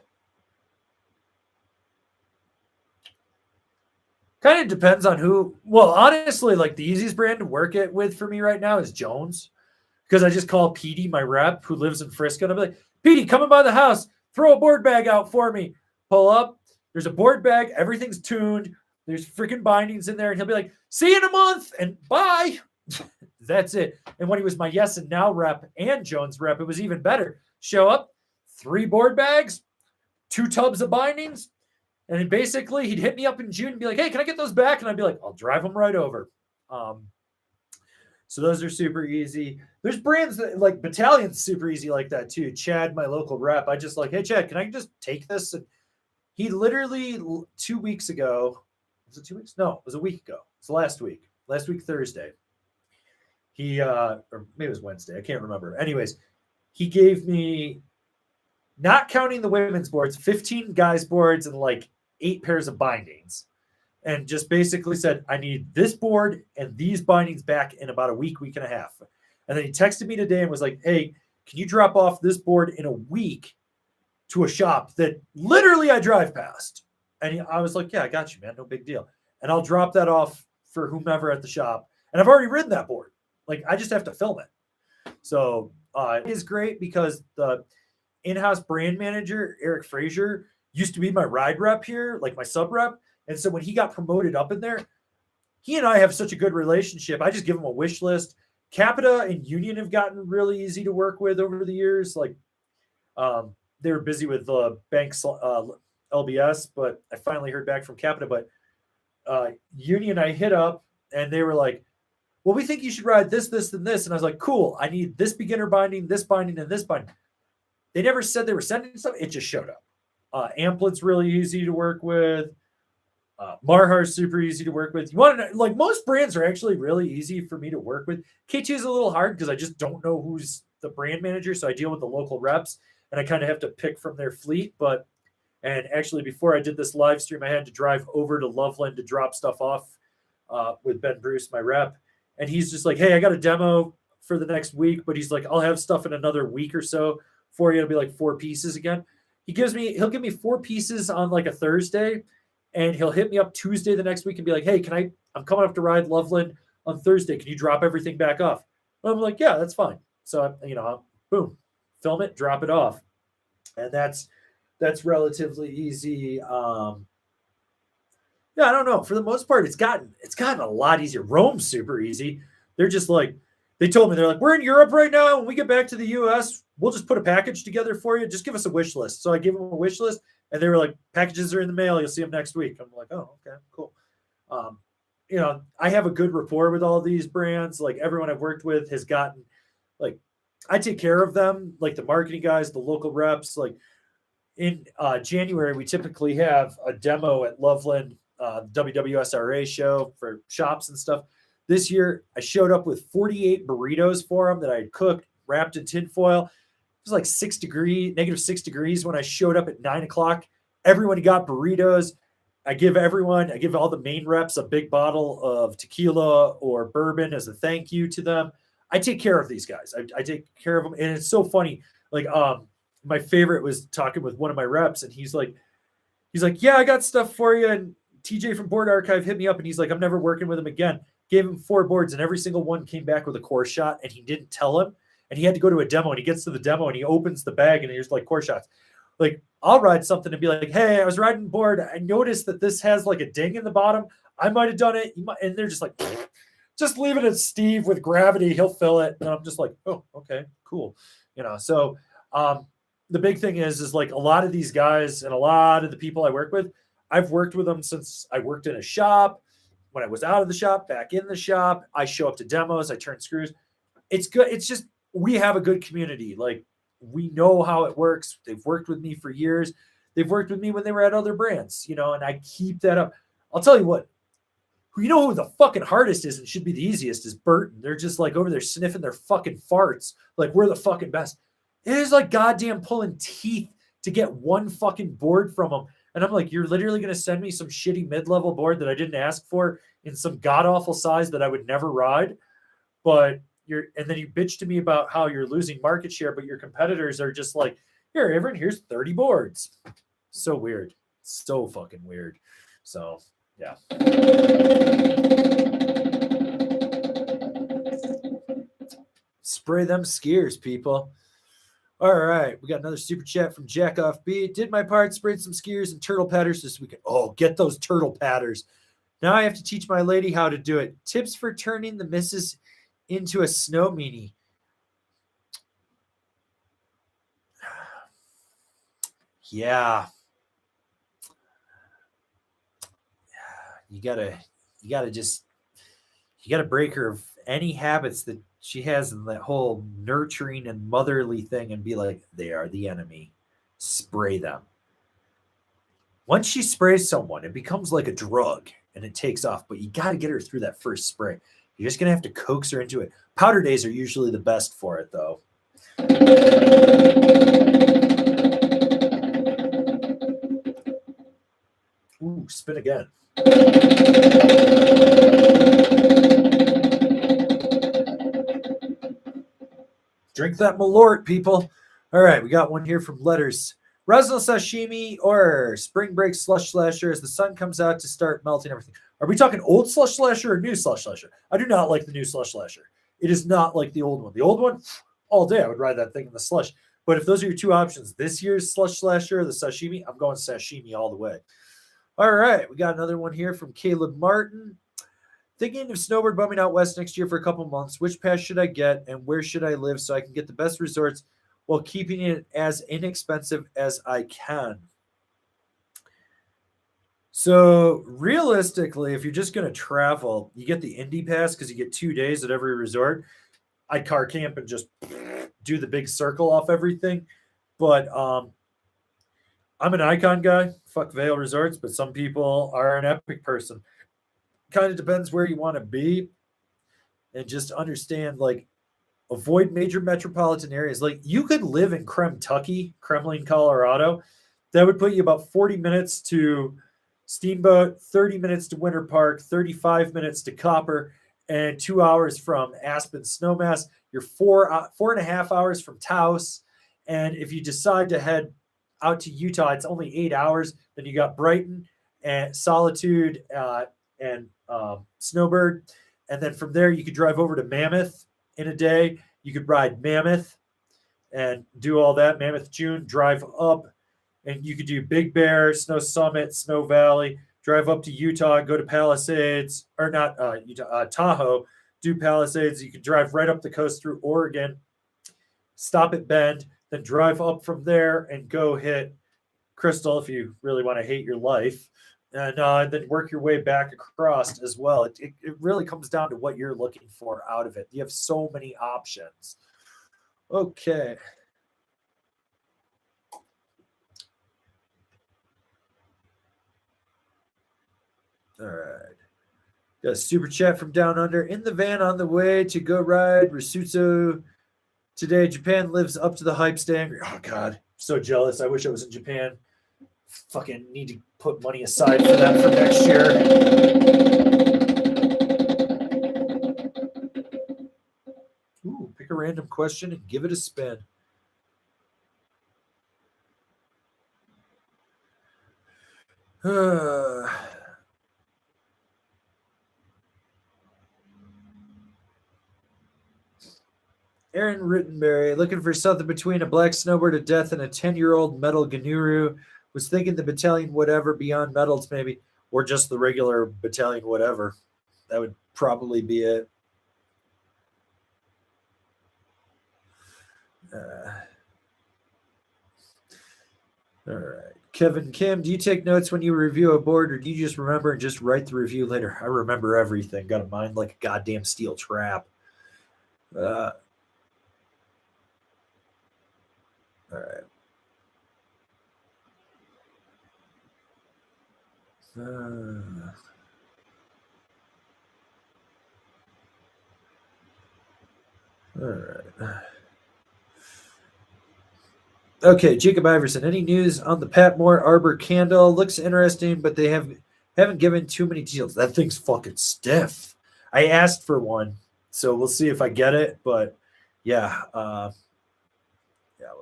Kind of depends on who. Well, honestly, like the easiest brand to work it with for me right now is Jones, because I just call Petey, my rep, who lives in Frisco, and I'll be like, Petey, coming by the house, throw a board bag out for me. Pull up. There's a board bag. Everything's tuned. There's freaking bindings in there. And he'll be like, see you in a month and bye. That's it. And when he was my Yes and Now rep and Jones rep, it was even better. Show up, 3 board bags, 2 tubs of bindings. And then basically he'd hit me up in June and be like, hey, can I get those back? And I'd be like, I'll drive them right over. So those are super easy. There's brands that like Battalion's super easy like that too. Chad, my local rep, I just like, hey, Chad, can I just take this? And he literally 2 weeks ago, was it 2 weeks? No, it was a week ago. It's last week Thursday. He, or maybe it was Wednesday. I can't remember. Anyways, he gave me, not counting the women's boards, 15 guys boards and like 8 pairs of bindings, and just basically said, I need this board and these bindings back in about a week and a half. And then he texted me today and was like, hey, can you drop off this board in a week to a shop that literally I drive past? And I was like, yeah, I got you, man. No big deal. And I'll drop that off for whomever at the shop. And I've already ridden that board. Like, I just have to film it. So it is great because the in-house brand manager, Eric Frazier, used to be my ride rep here, like my sub rep. And so when he got promoted up in there, he and I have such a good relationship. I just give him a wish list. Capita and Union have gotten really easy to work with over the years. Like they were busy with Banks LBS, but I finally heard back from Capita. But Union I hit up and they were like, well, we think you should ride this, this, and this. And I was like, cool. I need this beginner binding, and this binding. They never said they were sending stuff. It just showed up. Amplet's really easy to work with. Marhar's super easy to work with. You want to know, like most brands are actually really easy for me to work with. K2 is a little hard because I just don't know who's the brand manager. So I deal with the local reps and I kind of have to pick from their fleet. And actually before I did this live stream, I had to drive over to Loveland to drop stuff off with Ben Bruce, my rep. And he's just like, hey, I got a demo for the next week, but he's like, I'll have stuff in another week or so for you. It'll be like 4 pieces again. he'll give me 4 pieces on like a Thursday, and he'll hit me up Tuesday the next week and be like, hey, I'm coming up to ride Loveland on Thursday. Can you drop everything back off? And I'm like, yeah, that's fine. So, boom, film it, drop it off. And that's relatively easy. Yeah, I don't know. For the most part, it's gotten a lot easier. Rome's super easy. They're just like, they told me, they're like, we're in Europe right now. When we get back to the US, we'll just put a package together for you. Just give us a wish list. So I gave them a wish list, and they were like, packages are in the mail. You'll see them next week. I'm like, oh, okay, cool. I have a good rapport with all these brands. Like, everyone I've worked with has gotten, like, I take care of them, like the marketing guys, the local reps. Like, in January, we typically have a demo at Loveland, WWSRA show for shops and stuff. This year, I showed up with 48 burritos for them that I had cooked, wrapped in tinfoil. It was like negative 6 degrees when I showed up at 9 o'clock. Everyone got burritos. I give all the main reps a big bottle of tequila or bourbon as a thank you to them. I take care of these guys. I take care of them. And it's so funny. Like, my favorite was talking with one of my reps, and he's like, yeah, I got stuff for you. And TJ from Board Archive hit me up, and he's like, I'm never working with him again. Gave him 4 boards, and every single one came back with a core shot, and he didn't tell him. And he had to go to a demo, and he gets to the demo, and he opens the bag, and there's like core shots. Like, I'll ride something and be like, hey, I was riding board. I noticed that this has like a ding in the bottom. I might have done it. And they're just like, just leave it at Steve with gravity. He'll fill it. And I'm just like, oh, okay, cool. So the big thing is like a lot of these guys and a lot of the people I work with, I've worked with them since I worked in a shop. When I was out of the shop, back in the shop, I show up to demos, I turn screws. It's good. It's just, we have a good community. Like, we know how it works. They've worked with me for years. They've worked with me when they were at other brands, and I keep that up. I'll tell you what, who the fucking hardest is and should be the easiest is Burton. They're just like over there sniffing their fucking farts. Like, we're the fucking best. It is like goddamn pulling teeth to get one fucking board from them. And I'm like, you're literally going to send me some shitty mid-level board that I didn't ask for in some god-awful size that I would never ride. And then you bitch to me about how you're losing market share, but your competitors are just like, here, everyone, here's 30 boards. So weird. So fucking weird. So, yeah. Spray them skiers, people. All right, we got another super chat from Jack Off B. Did my part, sprayed some skiers and turtle patters this weekend. Oh, get those turtle patters. Now I have to teach my lady how to do it. Tips for turning the misses into a snow meanie. Yeah. You gotta break her of any habits that she has in that whole nurturing and motherly thing and be like, they are the enemy. Spray them. Once she sprays someone, it becomes like a drug and it takes off, but you got to get her through that first spray. You're just going to have to coax her into it. Powder days are usually the best for it, though. Ooh, spin again. Drink that Malort, people. All right, we got one here from Letters. Resinal sashimi or spring break slush slasher as the sun comes out to start melting everything. Are we talking old slush slasher or new slush slasher? I do not like the new slush slasher. It is not like the old one. The old one, all day I would ride that thing in the slush. But if those are your two options, this year's slush slasher or the sashimi, I'm going sashimi all the way. All right, we got another one here from Caleb Martin. Thinking of snowboard bumming out west next year for a couple months. Which pass should I get and where should I live so I can get the best resorts while keeping it as inexpensive as I can? So realistically, if you're just going to travel, you get the Indy Pass because you get 2 days at every resort. I'd car camp and just do the big circle off everything. But I'm an Icon guy. Fuck Vail Resorts, but some people are an Epic person. Kind of depends where you want to be. And just understand, like, avoid major metropolitan areas. Like, you could live in Kremtucky, Kremlin, Colorado. That would put you about 40 minutes to Steamboat, 30 minutes to Winter Park, 35 minutes to Copper, and 2 hours from Aspen Snowmass. You're 4.5 hours from Taos. And if you decide to head out to Utah. It's only 8 hours. Then you got Brighton and Solitude and Snowbird. And then from there, you could drive over to Mammoth in a day. You could ride Mammoth and do all that. Mammoth June, drive up. And you could do Big Bear, Snow Summit, Snow Valley, drive up to Utah, go to Palisades, or not Utah, Tahoe, do Palisades. You could drive right up the coast through Oregon, stop at Bend, then drive up from there and go hit Crystal if you really want to hate your life, and then work your way back across as well. It really comes down to what you're looking for out of it. You have so many options. Okay. All right. Got a super chat from Down Under. In the van on the way to go ride Risutsu today. Japan lives up to the hype. Stay angry. Oh, God. So jealous. I wish I was in Japan. Fucking need to put money aside for that for next year. Ooh, pick a random question and give it a spin. Aaron Rittenberry, looking for something between a black snowboard of death and a 10-year-old metal Ganuru. Was thinking the battalion whatever beyond metals maybe, or just the regular battalion whatever. That would probably be it. All right. Kevin Kim, do you take notes when you review a board, or do you just remember and just write the review later? I remember everything. Got a mind like a goddamn steel trap. All right. All right. Okay, Jacob Iverson. Any news on the Patmore Arbor candle? Looks interesting, but they haven't given too many details. That thing's fucking stiff. I asked for one, so we'll see if I get it. But yeah, we'll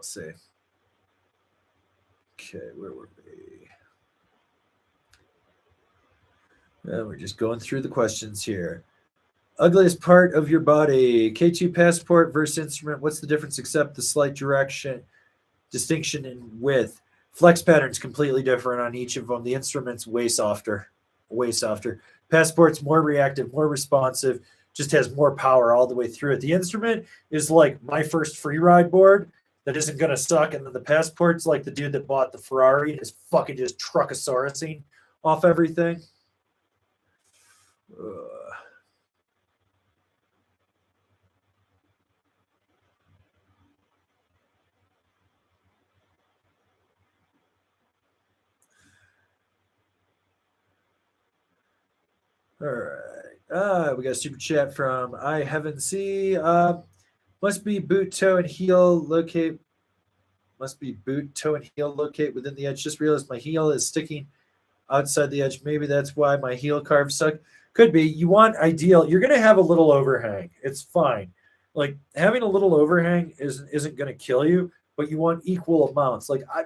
see. Okay, where were we? We're just going through the questions here. Ugliest part of your body. K2 passport versus instrument. What's the difference except the slight distinction in width? Flex pattern's completely different on each of them. The instrument's way softer. Passport's more reactive, more responsive, just has more power all the way through it. The instrument is like my first free ride board that isn't going to suck. And then the passport's like the dude that bought the Ferrari and is fucking just truckosaurusing off everything. All right. We got a super chat from I Heaven C. Must be boot, toe, and heel locate. Must be boot, toe, and heel locate within the edge. Just realized my heel is sticking outside the edge. Maybe that's why my heel carves suck. Could be. You want ideal. You're going to have a little overhang. It's fine. Like having a little overhang isn't going to kill you, but you want equal amounts. Like I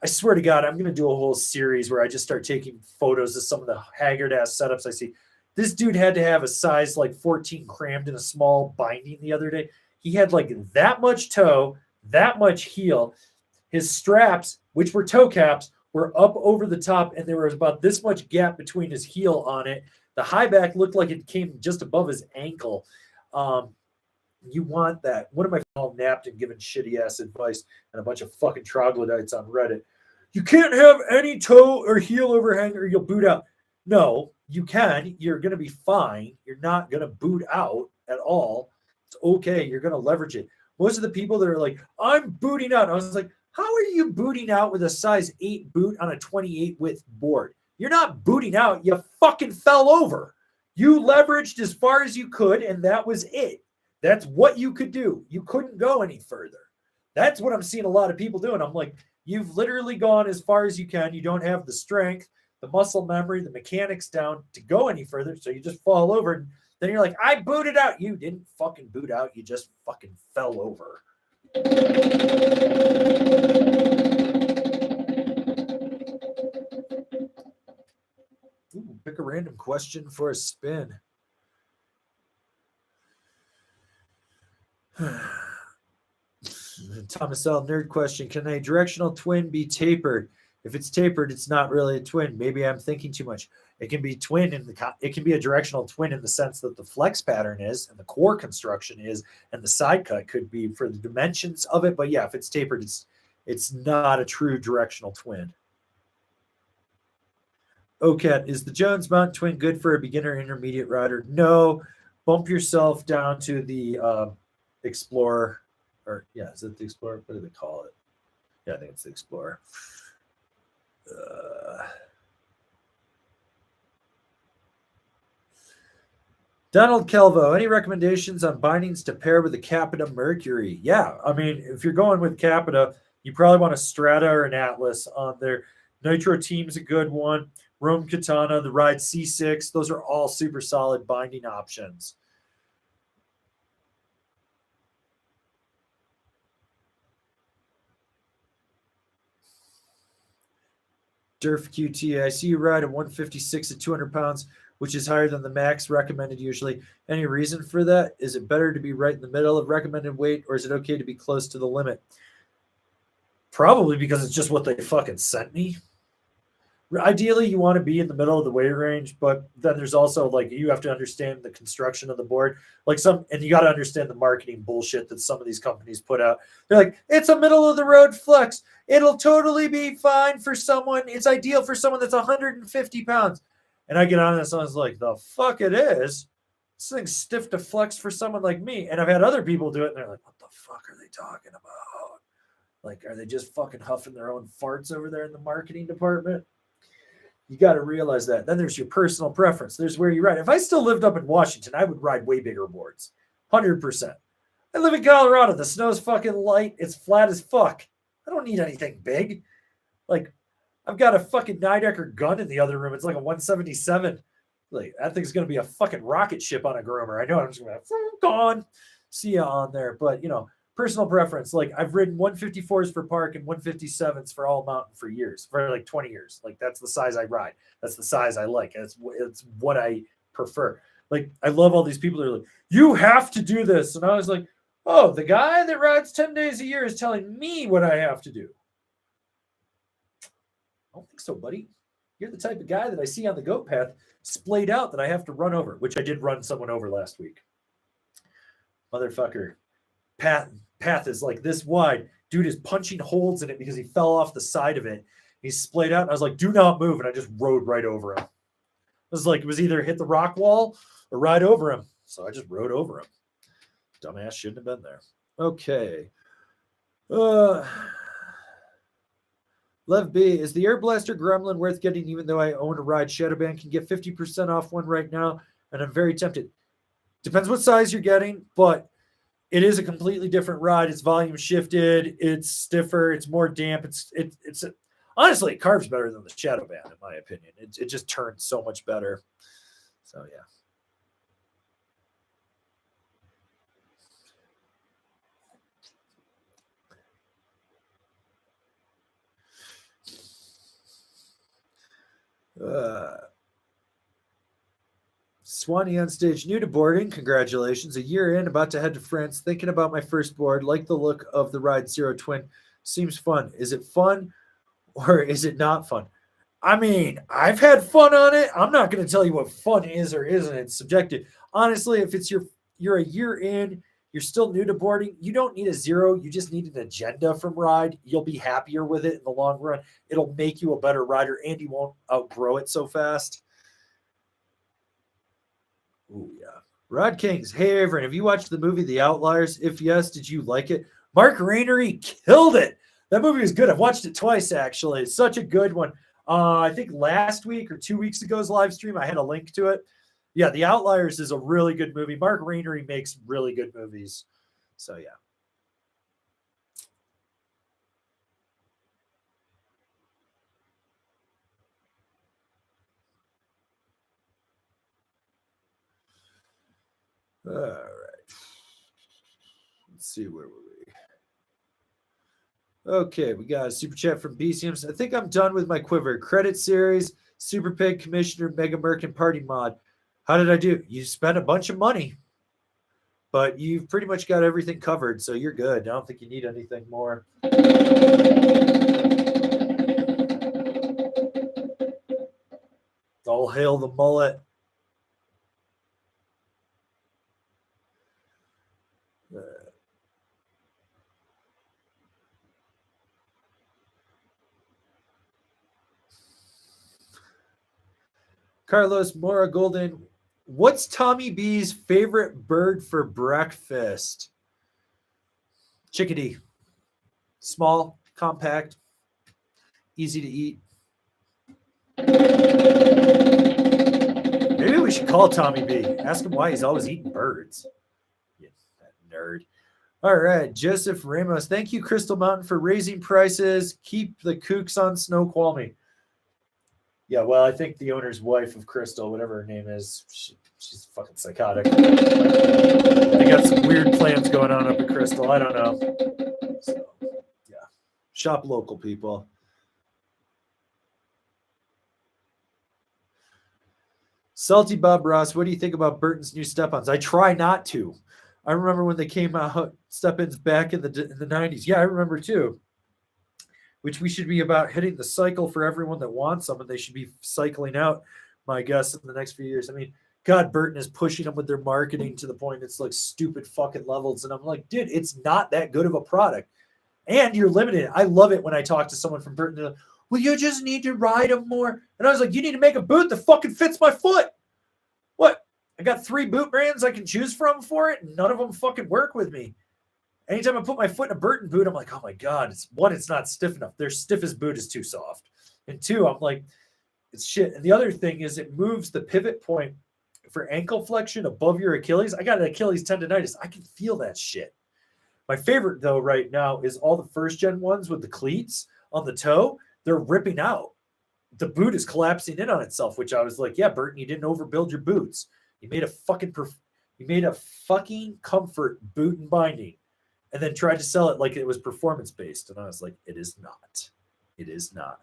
swear to God, I'm going to do a whole series where I just start taking photos of some of the haggard ass setups I see. This dude had to have a size like 14 crammed in a small binding the other day. He had like that much toe, that much heel. His straps, which were toe caps, were up over the top, and there was about this much gap between his heel on it. The high back looked like it came just above his ankle. You want that. What am I all napped and giving shitty ass advice and a bunch of fucking troglodytes on Reddit? You can't have any toe or heel overhang or you'll boot out. No, you can. You're going to be fine. You're not going to boot out at all. It's okay. You're going to leverage it. Most of the people that are like, I'm booting out. I was like, how are you booting out with a size 8 boot on a 28 width board? You're not booting out. You fucking fell over. You leveraged as far as you could, and that was it. That's what you could do. You couldn't go any further. That's what I'm seeing a lot of people doing. I'm like, you've literally gone as far as you can. You don't have the strength, the muscle memory, the mechanics down to go any further. So you just fall over. And then you're like, I booted out. You didn't fucking boot out. You just fucking fell over. Pick a random question for a spin. Thomas L. Nerd question. Can a directional twin be tapered? If it's tapered, it's not really a twin. Maybe I'm thinking too much. It can be twin it can be a directional twin in the sense that the flex pattern is and the core construction is, and the side cut could be for the dimensions of it. But yeah, if it's tapered, it's not a true directional twin. OCAT, is the Jones Mountain twin good for a beginner intermediate rider? No. Bump yourself down to the Explorer. Or yeah, is it the Explorer? What do they call it? Yeah, I think it's the Explorer. Donald Kelvo, any recommendations on bindings to pair with the Capita Mercury? Yeah, I mean, if you're going with Capita, you probably want a Strata or an Atlas on there. Nitro Team's a good one. Rome Katana, the Ride C6, those are all super solid binding options. Durf QT, I see you ride a 156 at 200 pounds, which is higher than the max recommended usually. Any reason for that? Is it better to be right in the middle of recommended weight, or is it okay to be close to the limit? Probably because it's just what they fucking sent me. Ideally, you want to be in the middle of the weight range, but then there's also like you have to understand the construction of the board, and you got to understand the marketing bullshit that some of these companies put out. They're like, it's a middle of the road flex. It'll totally be fine for someone. It's ideal for someone that's 150 pounds. And I get on this, and I was like, the fuck it is. This thing's stiff to flex for someone like me. And I've had other people do it, and they're like, what the fuck are they talking about? Like, are they just fucking huffing their own farts over there in the marketing department? You got to realize that. Then there's your personal preference. There's where you ride. If I still lived up in Washington, I would ride way bigger boards. 100%. I live in Colorado. The snow's fucking light. It's flat as fuck. I don't need anything big. Like, I've got a fucking 9-decker gun in the other room. It's like a 177. Like, that thing's going to be a fucking rocket ship on a groomer. I know I'm just going to gone. See ya on there. But, personal preference. Like, I've ridden 154s for park and 157s for all mountain for years, for like 20 years. Like, that's the size I ride. That's the size I like. It's what I prefer. Like, I love all these people that are like, you have to do this. And I was like, oh, the guy that rides 10 days a year is telling me what I have to do. I don't think so, buddy. You're the type of guy that I see on the goat path splayed out that I have to run over, which I did run someone over last week. Motherfucker. Path is like this wide. Dude is punching holes in it because he fell off the side of it. He's splayed out. And I was like, do not move. And I just rode right over him. It was like, it was either hit the rock wall or ride over him. So I just rode over him. Dumbass shouldn't have been there. Okay. Lev B, is the Air Blaster Gremlin worth getting even though I own a ride? Shadowband can get 50% off one right now, and I'm very tempted. Depends what size you're getting, but it is a completely different ride. It's volume shifted. It's stiffer. It's more damp. It's honestly, it carves better than the Shadowband, in my opinion. It just turns so much better. So, yeah. Swanee on stage, new to boarding. Congratulations. A year in, about to head to France. Thinking about my first board. Like the look of the Ride Zero Twin. Seems fun. Is it fun or is it not fun? I mean, I've had fun on it. I'm not going to tell you what fun is or isn't. It's subjective. Honestly, if it's you're a year in, you're still new to boarding, you don't need a zero. You just need an agenda from Ride. You'll be happier with it in the long run. It'll make you a better rider, and you won't outgrow it so fast. Oh, yeah. Rod Kings. Hey, Avery, have you watched the movie The Outliers? If yes, did you like it? Mark Rainery killed it. That movie is good. I've watched it twice, actually. It's such a good one. I think last week or 2 weeks ago's live stream, I had a link to it. Yeah, The Outliers is a really good movie. Mark Rainery makes really good movies. So, yeah. All right. Let's see, where were we? Okay, we got a super chat from BCMs. I think I'm done with my quiver. Credit series Super Pig, Commissioner, Mega Merc, and Party Mod. How did I do? You spent a bunch of money, but you've pretty much got everything covered, so you're good. I don't think you need anything more. All hail the mullet. Carlos Mora Golden. What's Tommy B's favorite bird for breakfast? Chickadee. Small, compact, easy to eat. Maybe we should call Tommy B. Ask him why he's always eating birds. Yeah, that nerd. All right, Joseph Ramos. Thank you, Crystal Mountain, for raising prices. Keep the kooks on Snoqualmie. Yeah, well, I think the owner's wife of Crystal, whatever her name is, she's fucking psychotic. They got some weird plans going on up at Crystal. I don't know. So, yeah. Shop local, people. Salty Bob Ross, what do you think about Burton's new step-ons? I try not to. I remember when they came out, step-ins back in the 90s. Yeah, I remember too. Which we should be about hitting the cycle for everyone that wants them, and they should be cycling out, my guess, in the next few years. I mean, God, Burton is pushing them with their marketing to the point it's like stupid fucking levels. And I'm like, dude, it's not that good of a product. And you're limited. I love it when I talk to someone from Burton. They're like, well, you just need to ride them more. And I was like, you need to make a boot that fucking fits my foot. What? I got 3 boot brands I can choose from for it, and none of them fucking work with me. Anytime I put my foot in a Burton boot, I'm like, oh my God, it's not stiff enough. Their stiffest boot is too soft. And 2, I'm like, it's shit. And the other thing is it moves the pivot point for ankle flexion above your Achilles. I got an Achilles tendonitis. I can feel that shit. My favorite, though, right now is all the first-gen ones with the cleats on the toe. They're ripping out. The boot is collapsing in on itself, which I was like, yeah, Burton, you didn't overbuild your boots. You made a fucking comfort boot and binding. And then tried to sell it like it was performance-based. And I was like, it is not. It is not.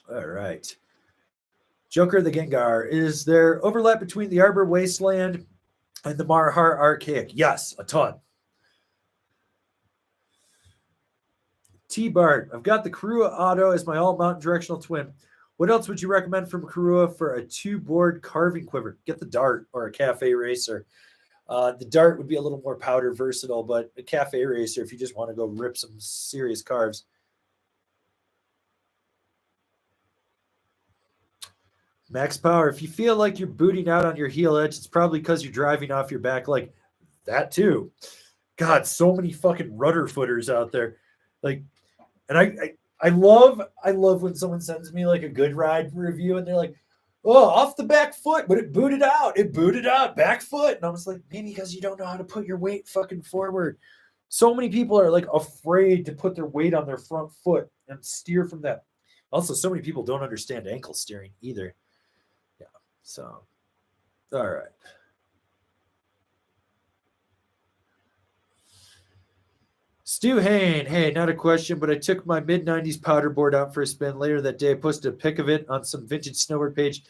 All right. Joker the Gengar. Is there overlap between the Arbor Wasteland and the Marhar Archaic? Yes, a ton. T-Bart. I've got the Karua Auto as my all-mountain directional twin. What else would you recommend from Karua for a 2-board carving quiver? Get the Dart or a Cafe Racer. The Dart would be a little more powder versatile, but a Cafe Racer, if you just want to go rip some serious carves. Max Power. If you feel like you're booting out on your heel edge, it's probably because you're driving off your back leg. That too. God, so many fucking rudder footers out there. Like, and I love when someone sends me like a good ride review and they're like, oh, off the back foot, but it booted out. It booted out, back foot. And I was like, maybe because you don't know how to put your weight fucking forward. So many people are like afraid to put their weight on their front foot and steer from that. Also, so many people don't understand ankle steering either. Yeah, so, all right. Stu Hain, hey, not a question, but I took my mid-90s powder board out for a spin. Later that day, I posted a pic of it on some vintage snowboard page.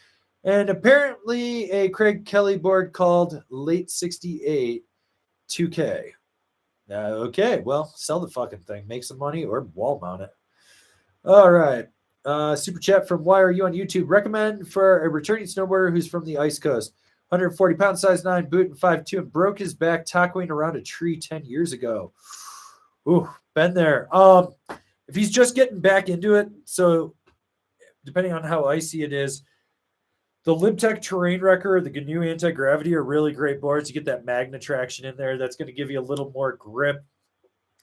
And apparently a Craig Kelly board called Late 68 2K. Okay, well, sell the fucking thing. Make some money or wall mount it. All right. Super chat from Why Are You on YouTube. Recommend for a returning snowboarder who's from the Ice Coast. 140 pound, size 9, boot, and 5'2", and broke his back tackling around a tree 10 years ago. Ooh, been there. If he's just getting back into it, so depending on how icy it is, the LibTech Terrain Wrecker, the GNU Anti-Gravity are really great boards. You get that magna traction in there. That's going to give you a little more grip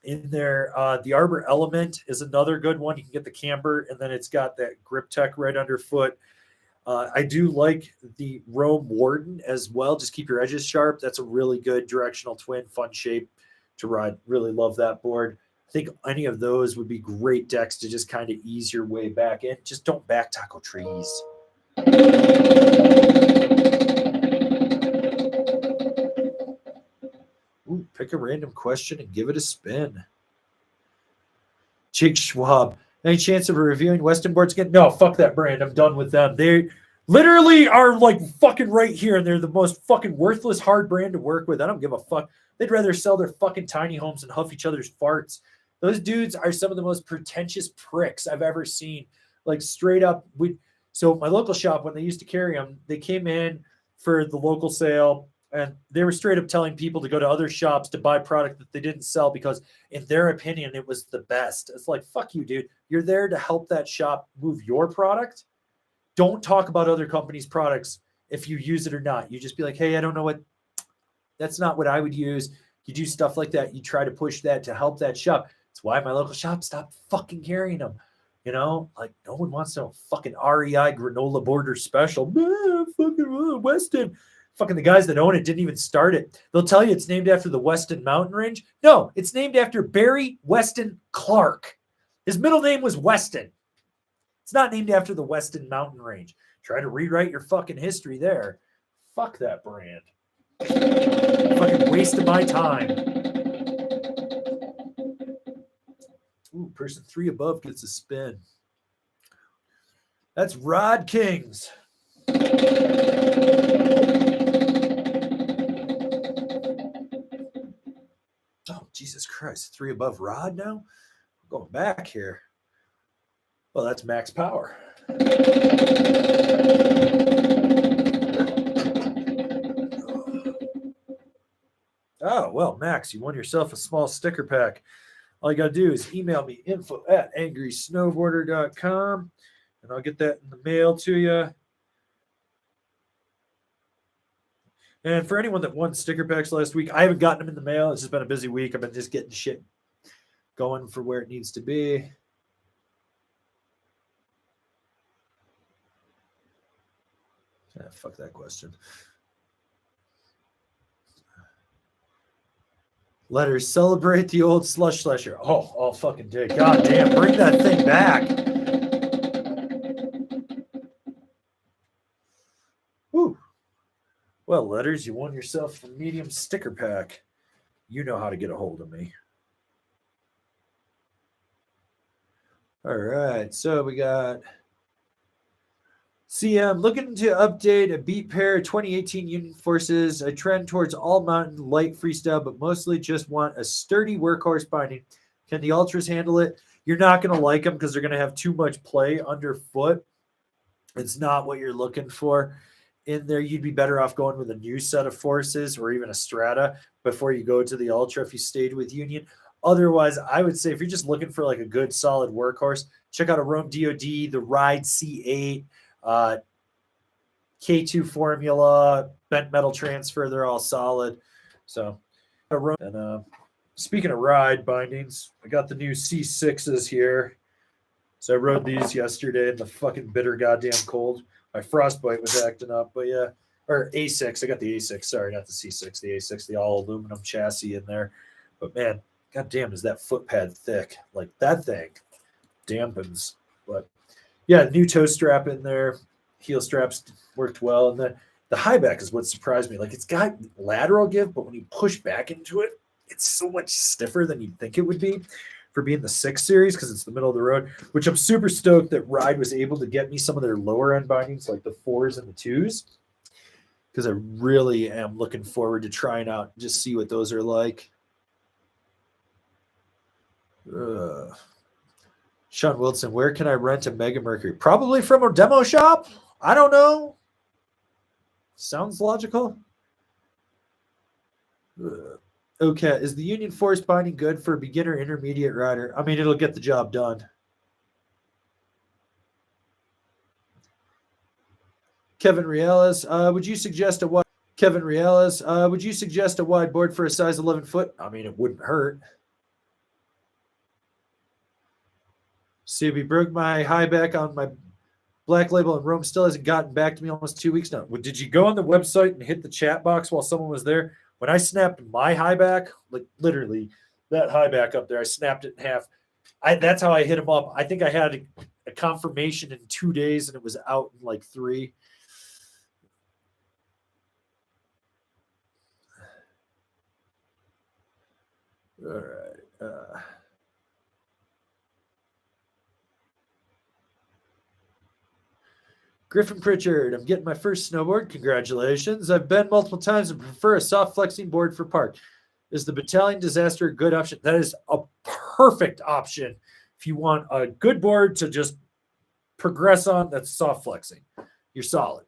in there. The Arbor Element is another good one. You can get the camber, and then it's got that grip tech right underfoot. I do like the Rome Warden as well. Just keep your edges sharp. That's a really good directional twin, fun shape to ride. Really love that board. I think any of those would be great decks to just kind of ease your way back in. Just don't back tackle trees. Ooh, pick a random question and give it a spin. Jake Schwab. Any chance of reviewing Weston boards again? No, fuck that brand. I'm done with them. They literally are like fucking right here, and they're the most fucking worthless, hard brand to work with. I don't give a fuck. They'd rather sell their fucking tiny homes and huff each other's farts. Those dudes are some of the most pretentious pricks I've ever seen. Like straight up, so my local shop, when they used to carry them, they came in for the local sale, and they were straight up telling people to go to other shops to buy product that they didn't sell because, in their opinion, it was the best. It's like, fuck you, dude. You're there to help that shop move your product. Don't talk about other companies' products if you use it or not. You just be like, hey, I don't know what, that's not what I would use. You do stuff like that. You try to push that to help that shop. That's why my local shop stopped fucking carrying them. You know, like no one wants no fucking REI granola border special. Fucking Weston. Fucking the guys that own it didn't even start it. They'll tell you it's named after the Weston Mountain Range. No, it's named after Barry Weston Clark. His middle name was Weston. It's not named after the Weston Mountain Range. Try to rewrite your fucking history there. Fuck that brand. Fucking waste of my time. Ooh, person 3 above gets a spin. That's Rod Kings. Oh, Jesus Christ. 3 above Rod now? We're going back here. Well, that's max power. Oh, well, Max, you won yourself a small sticker pack. All you got to do is email me info@angrysnowboarder.com, and I'll get that in the mail to you. And for anyone that won sticker packs last week, I haven't gotten them in the mail. It's just been a busy week. I've been just getting shit going for where it needs to be. Fuck that question. Letters, celebrate the old slush slusher. Oh, all fucking day. God damn, bring that thing back. Woo. Well, Letters, you won yourself a medium sticker pack. You know how to get a hold of me. All right, so we got CM looking to update a beat pair 2018 Union Forces, a trend towards all mountain light freestyle, but mostly just want a sturdy workhorse binding. Can the Ultras handle it? You're not going to like them because they're going to have too much play underfoot. It's not what you're looking for in there. You'd be better off going with a new set of Forces or even a Strata before you go to the Ultra if you stayed with Union. Otherwise, I would say if you're just looking for like a good solid workhorse, check out a Rome DOD, the Ride C8, K2 formula, bent metal transfer. They're all solid. So, and speaking of ride bindings, I got the new C6s here. So I rode these yesterday in the fucking bitter goddamn cold. My frostbite was acting up, but yeah. Or A6. I got the A6. Sorry, not the C6. The A6, the all aluminum chassis in there. But man, goddamn, is that foot pad thick? Like that thing dampens. But yeah, new toe strap in there. Heel straps worked well, and then the high back is what surprised me. Like it's got lateral give, but when you push back into it, it's so much stiffer than you'd think it would be for being the 6 series because it's the middle of the road, which I'm super stoked that Ride was able to get me some of their lower end bindings like the 4s and the 2s because I really am looking forward to trying out and just see what those are like. Sean Wilson, where can I rent a Mega Mercury? Probably from a demo shop. I don't know. Sounds logical. Okay, is the Union Force binding good for a beginner intermediate rider? I mean, it'll get the job done. Kevin Reales, would you suggest a wide? Kevin Reales, would you suggest a wide board for a size 11 foot? I mean, it wouldn't hurt. See, we broke my high back on my Black Label, and Rome still hasn't gotten back to me almost 2 weeks now. Did you go on the website and hit the chat box while someone was there? When I snapped my high back, like literally that high back up there, I snapped it in half. That's how I hit him up. I think I had a confirmation in 2 days, and it was out in like 3. All right. Griffin Pritchard, I'm getting my first snowboard. Congratulations. I've been multiple times and prefer a soft flexing board for park. Is the Battalion Disaster a good option? That is a perfect option if you want a good board to just progress on. That's soft flexing. You're solid.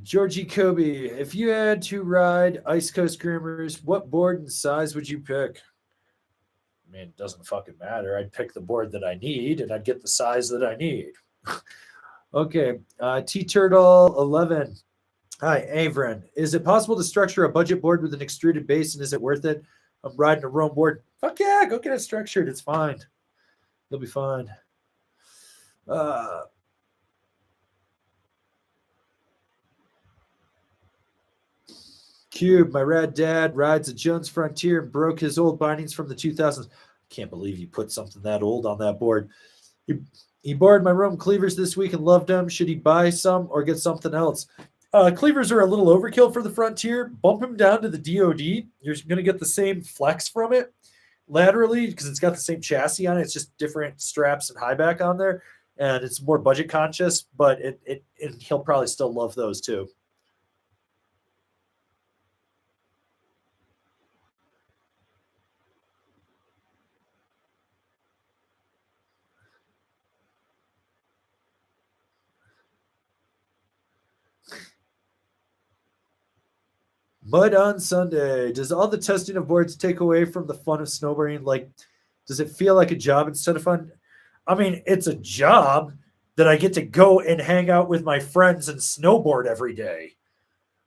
Georgie Kobe, if you had to ride Ice Coast Groomers, what board and size would you pick? I mean, it doesn't fucking matter. I'd pick the board that I need, and I'd get the size that I need. Okay, T Turtle 11. Hi, Avron. Is it possible to structure a budget board with an extruded base, and is it worth it? I'm riding a Rome board. Fuck yeah, go get it structured. It's fine. You'll be fine. Cube, my rad dad rides a Jones Frontier and broke his old bindings from the 2000s. Can't believe you put something that old on that board. He borrowed my Rome cleavers this week and loved them. Should he buy some or get something else? Cleavers are a little overkill for the Frontier. Bump him down to the DOD. You're going to get the same flex from it laterally because it's got the same chassis on it. It's just different straps and high back on there, and it's more budget conscious. But he'll probably still love those too. Mud on Sunday. Does all the testing of boards take away from the fun of snowboarding? Like, does it feel like a job instead of fun? I mean, it's a job that I get to go and hang out with my friends and snowboard every day.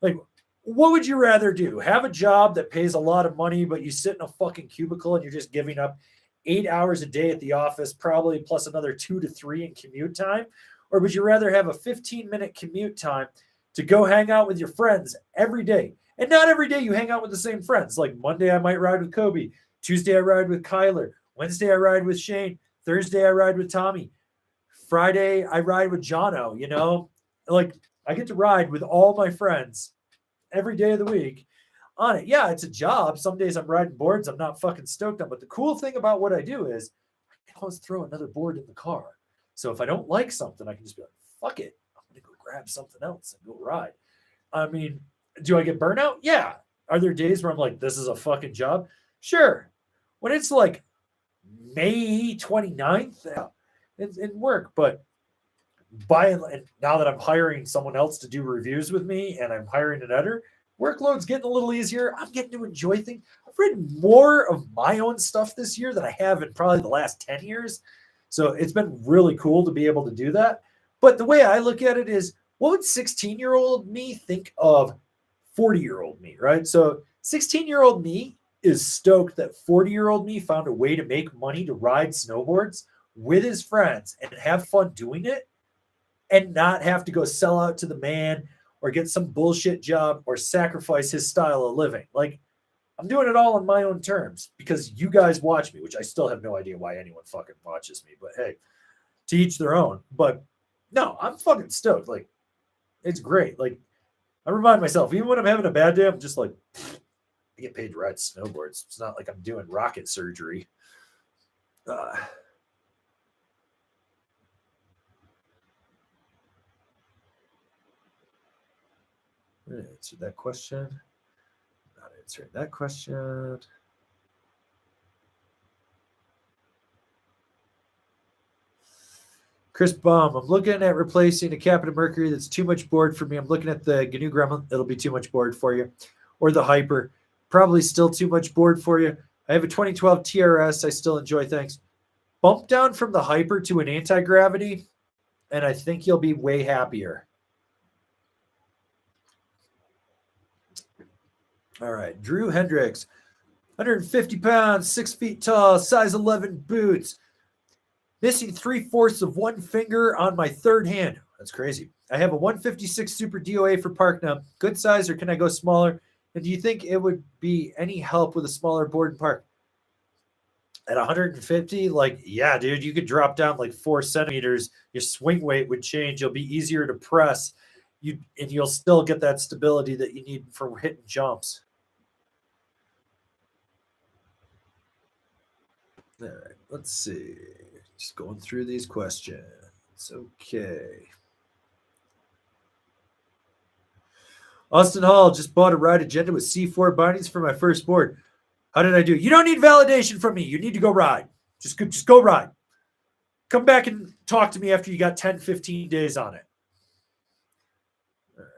Like, what would you rather do? Have a job that pays a lot of money, but you sit in a fucking cubicle and you're just giving up 8 hours a day at the office, probably plus another 2 to 3 in commute time? Or would you rather have a 15-minute commute time to go hang out with your friends every day? And not every day you hang out with the same friends. Like Monday, I might ride with Kobe. Tuesday, I ride with Kyler. Wednesday, I ride with Shane. Thursday, I ride with Tommy. Friday, I ride with Jono, you know? Like, I get to ride with all my friends every day of the week on it. Yeah, it's a job. Some days I'm riding boards I'm not fucking stoked on. But the cool thing about what I do is I can always throw another board in the car. So if I don't like something, I can just be like, fuck it. I'm going to go grab something else and go ride. I mean, do I get burnout? Yeah. Are there days where I'm like, this is a fucking job? Sure. When it's like May 29th, yeah, it work. But and now that I'm hiring someone else to do reviews with me and I'm hiring an editor, workload's getting a little easier. I'm getting to enjoy things. I've written more of my own stuff this year than I have in probably the last 10 years. So it's been really cool to be able to do that. But the way I look at it is, what would 16-year-old me think of 40-year-old me, right? So 16-year-old me is stoked that 40-year-old me found a way to make money to ride snowboards with his friends and have fun doing it and not have to go sell out to the man or get some bullshit job or sacrifice his style of living. Like, I'm doing it all on my own terms because you guys watch me, which I still have no idea why anyone fucking watches me, but hey, to each their own. But no, I'm fucking stoked. Like, it's great. Like, I remind myself, even when I'm having a bad day, I'm just like, I get paid to ride snowboards. It's not like I'm doing rocket surgery. Answer that question. Not answering that question. Chris Baum, I'm looking at replacing a Captain Mercury that's too much board for me. I'm looking at the GNU Gremlin. It'll be too much board for you. Or the Hyper. Probably still too much board for you. I have a 2012 TRS. I still enjoy things. Bump down from the Hyper to an anti-gravity, and I think you'll be way happier. All right. Drew Hendricks, 150 pounds, 6 feet tall, size 11 boots. Missing 3/4 of one finger on my third hand. That's crazy. I have a 156 Super DOA for park now. Good size, or can I go smaller? And do you think it would be any help with a smaller board and park? At 150, like, yeah, dude, you could drop down like 4 centimeters. Your swing weight would change. You'll be easier to press. And you'll still get that stability that you need for hitting jumps. All right, let's see. Just going through these questions. Okay. Austin Hall just bought a ride agenda with C4 bindings for my first board. How did I do? You don't need validation from me. You need to go ride. Just go ride. Come back and talk to me after you got 10, 15 days on it. All right.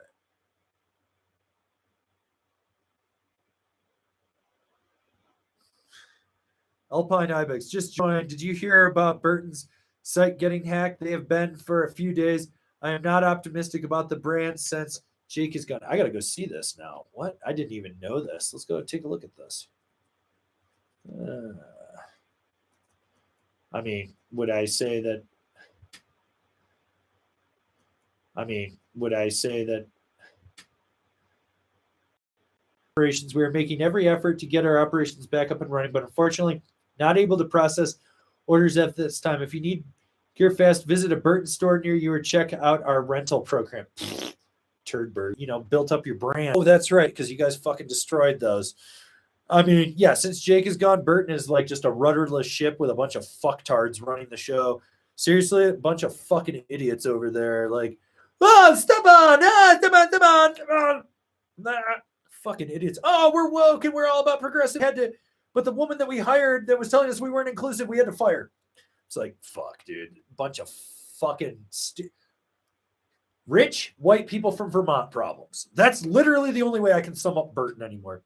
Alpine Ibex just joined. Did you hear about Burton's site getting hacked? They have been for a few days. I am not optimistic about the brand since Jake is gone. I got to go see this now. What? I didn't even know this. Let's go take a look at this. I mean, would I say that? Operations, we are making every effort to get our operations back up and running, but unfortunately, not able to process orders at this time. If you need gear fast, visit a Burton store near you or check out our rental program. Turdbird, built up your brand. Oh, that's right, because you guys fucking destroyed those. I mean, yeah, since Jake is gone, Burton is like just a rudderless ship with a bunch of fucktards running the show. Seriously, a bunch of fucking idiots over there. Like, step on. Fucking idiots. Oh, we're woke and we're all about progressive. But the woman that we hired that was telling us we weren't inclusive, we had to fire. It's like, fuck, dude. Bunch of fucking rich white people from Vermont problems. That's literally the only way I can sum up Burton anymore.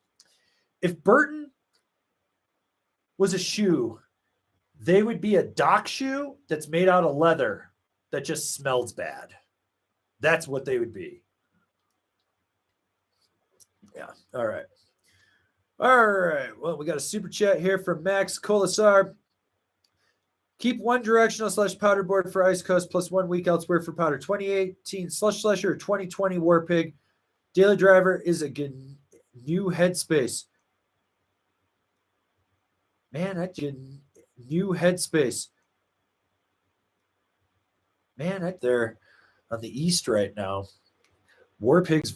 If Burton was a shoe, they would be a dock shoe that's made out of leather that just smells bad. That's what they would be. Yeah. All right. Well, we got a super chat here from Max Colasar. Keep one directional / powder board for Ice Coast plus 1 week elsewhere for powder. 2018 Slusher 2020 Warpig. Daily driver is a new headspace. Man, that's a new headspace. Man, they're on the east right now. Warpig's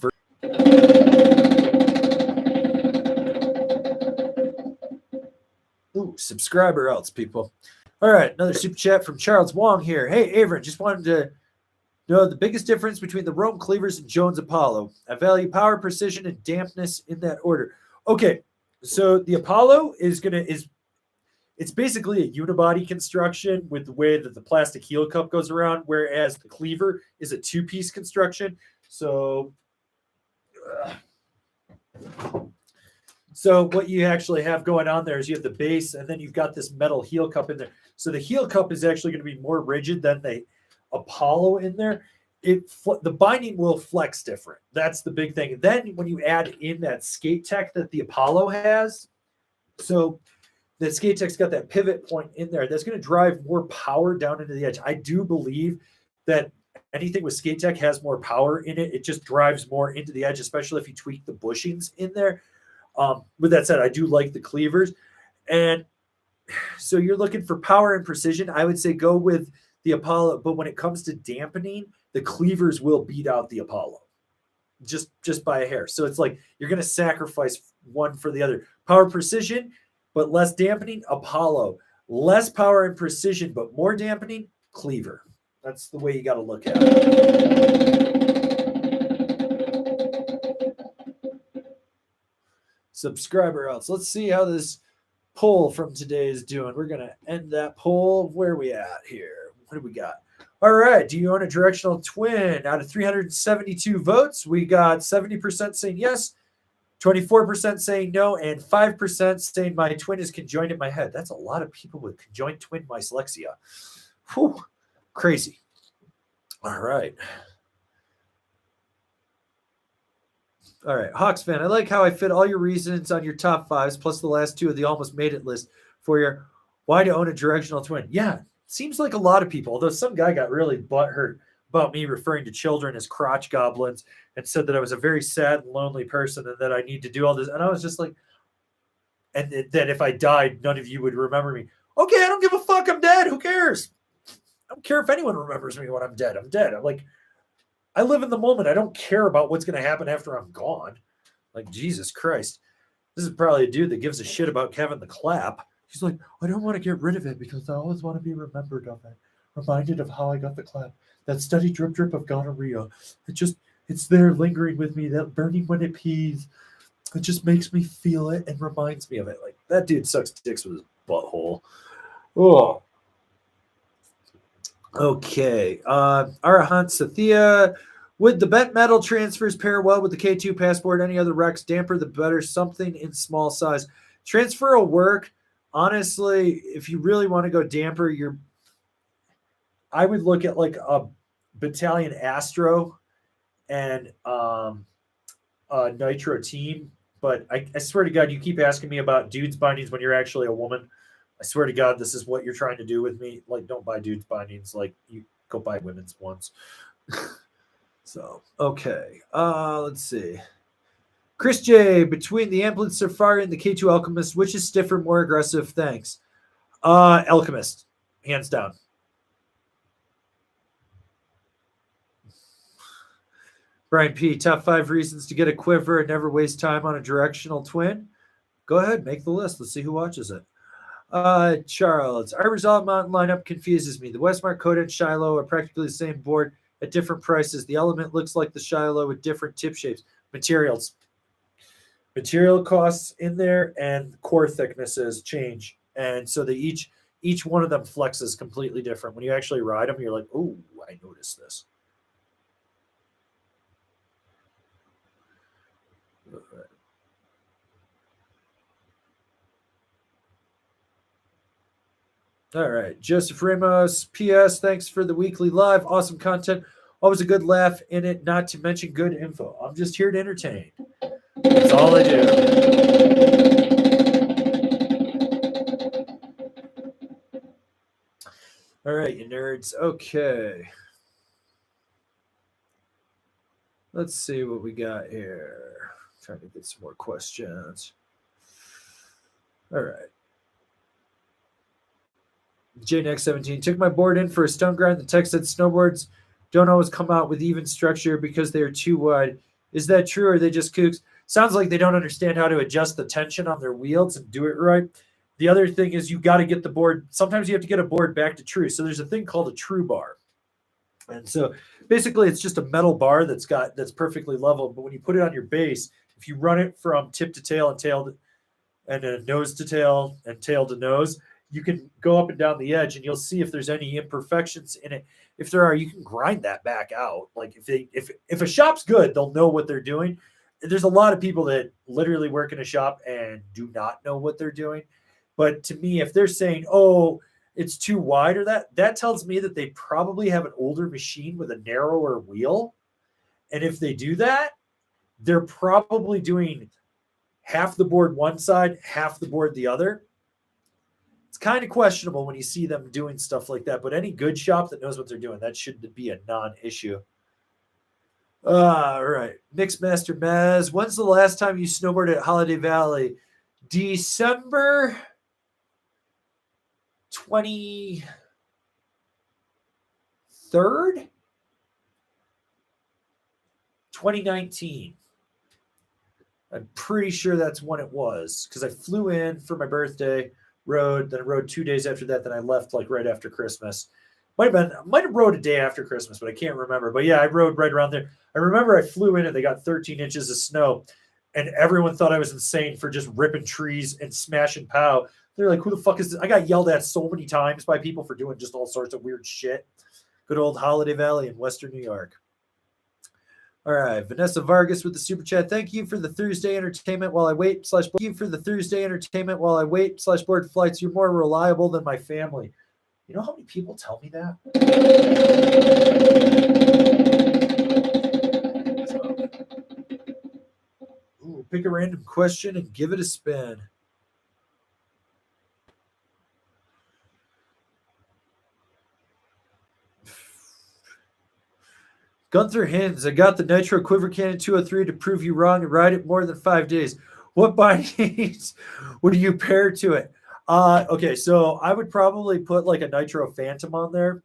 subscriber else, people. All right, another super chat from Charles Wong here. Hey, Averin, just wanted to know the biggest difference between the Rome Cleavers and Jones Apollo. I value power, precision, and dampness in that order. Okay, so the Apollo it's basically a unibody construction with the way that the plastic heel cup goes around, whereas the Cleaver is a 2-piece construction. So what you actually have going on there is you have the base, and then you've got this metal heel cup in there. So the heel cup is actually going to be more rigid than the Apollo in there. The binding will flex different. That's the big thing. Then when you add in that skate tech that the Apollo has, so the skate tech's got that pivot point in there, that's going to drive more power down into the edge. I do believe that anything with skate tech has more power in it. It just drives more into the edge, especially if you tweak the bushings in there. With that said, I do like the Cleavers. And so you're looking for power and precision. I would say go with the Apollo. But when it comes to dampening, the Cleavers will beat out the Apollo just by a hair. So it's like you're going to sacrifice one for the other. Power, precision, but less dampening, Apollo. Less power and precision, but more dampening, Cleaver. That's the way you got to look at it. Subscriber else. Let's see how this poll from today is doing. We're going to end that poll. Where are we at here? What do we got? All right. Do you own a directional twin? Out of 372 votes, we got 70% saying yes, 24% saying no, and 5% saying my twin is conjoined in my head. That's a lot of people with conjoined twin dyslexia. Whew. Crazy. All right. All right, Hawks fan, I like how I fit all your reasons on your top 5s plus the last 2 of the almost made it list for your why to own a directional twin. Yeah, seems like a lot of people, although some guy got really butthurt about me referring to children as crotch goblins and said that I was a very sad and lonely person and that I need to do all this. And I was just like, and that if I died, none of you would remember me. Okay, I don't give a fuck. I'm dead. Who cares? I don't care if anyone remembers me when I'm dead. I'm dead. I'm like, I live in the moment. I don't care about what's going to happen after I'm gone. Like, Jesus Christ. This is probably a dude that gives a shit about Kevin the Clap. He's like, I don't want to get rid of it because I always want to be remembered of it. Reminded of how I got the clap. That steady drip drip of gonorrhea. It's there lingering with me. That burning when it pees. It just makes me feel it and reminds me of it. Like, that dude sucks dicks with his butthole. Oh. Okay. Arahant Sathia. Would the bent metal transfers pair well with the K2 passport? Any other Rex? Damper the better. Something in small size. Transfer will work. Honestly, if you really want to go damper, I would look at like a Battalion Astro and a Nitro team. But I swear to God, you keep asking me about dudes bindings when you're actually a woman. I swear to God, this is what you're trying to do with me. Like, don't buy dudes bindings. Like, you go buy women's ones. So, okay. Let's see. Chris J, between the Amplitude Safari and the K2 Alchemist, which is stiffer, more aggressive? Thanks. Alchemist, hands down. Brian P, top 5 reasons to get a quiver and never waste time on a directional twin. Go ahead, make the list. Let's see who watches it. Charles, our Resolve Mountain lineup confuses me. The Westmark Coda and Shiloh are practically the same board at different prices. The Element looks like the Shiloh with different tip shapes. Material costs in there and core thicknesses change, and so they each one of them flexes completely different. When you actually ride them, you're like, oh, I noticed this. All right. Joseph Ramos, P.S. Thanks for the weekly live. Awesome content. Always a good laugh in it, not to mention good info. I'm just here to entertain. That's all I do. All right, you nerds. Okay. Let's see what we got here. Trying to get some more questions. All right. JNX17 took my board in for a stone grind. The text said snowboards don't always come out with even structure because they are too wide. Is that true, or are they just kooks? Sounds like they don't understand how to adjust the tension on their wheels and do it right. The other thing is you got to get the board. Sometimes you have to get a board back to true. So there's a thing called a true bar. And so basically it's just a metal bar that's perfectly level. But when you put it on your base, if you run it from tip to tail and nose to tail and tail to nose, you can go up and down the edge and you'll see if there's any imperfections in it. If there are, you can grind that back out. Like if a shop's good, they'll know what they're doing. There's a lot of people that literally work in a shop and do not know what they're doing. But to me, if they're saying, oh, it's too wide, or that tells me that they probably have an older machine with a narrower wheel. And if they do that, they're probably doing half the board one side, half the board the other. It's kind of questionable when you see them doing stuff like that, but any good shop that knows what they're doing, that should be a non-issue. All right. Mixmaster Maz, when's the last time you snowboarded at Holiday Valley? December 23rd? 2019. I'm pretty sure that's when it was because I flew in for my birthday, then I rode 2 days after that, then I left like right after Christmas. Might have rode a day after Christmas, but I can't remember. But yeah, I rode right around there. I remember I flew in and they got 13 inches of snow, and everyone thought I was insane for just ripping trees and smashing pow. They're like, who the fuck is this? I got yelled at so many times by people for doing just all sorts of weird shit. Good old Holiday Valley in Western New York. All right, Vanessa Vargas with the super chat. Thank you for the Thursday entertainment while I wait. Thank you for the Thursday entertainment while I wait. /board flights. You're more reliable than my family. You know how many people tell me that? Ooh, pick a random question and give it a spin. Gunther Hins, I got the Nitro Quiver Cannon 203 to prove you wrong and ride it more than 5 days. What bindings would you pair to it? Okay, so I would probably put like a Nitro Phantom on there.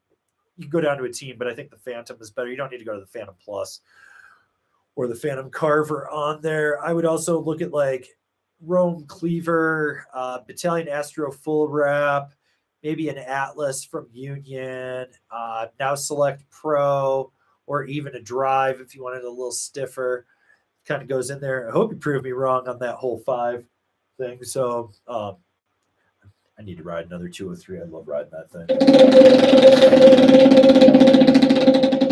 You can go down to a team, but I think the Phantom is better. You don't need to go to the Phantom Plus or the Phantom Carver on there. I would also look at like Rome Cleaver, Battalion Astro Full Wrap, maybe an Atlas from Union, now Select Pro, or even a Drive if you wanted a little stiffer. Kind of goes in there. I hope you prove me wrong on that whole 5 thing. So I need to ride another 203. I love riding that thing.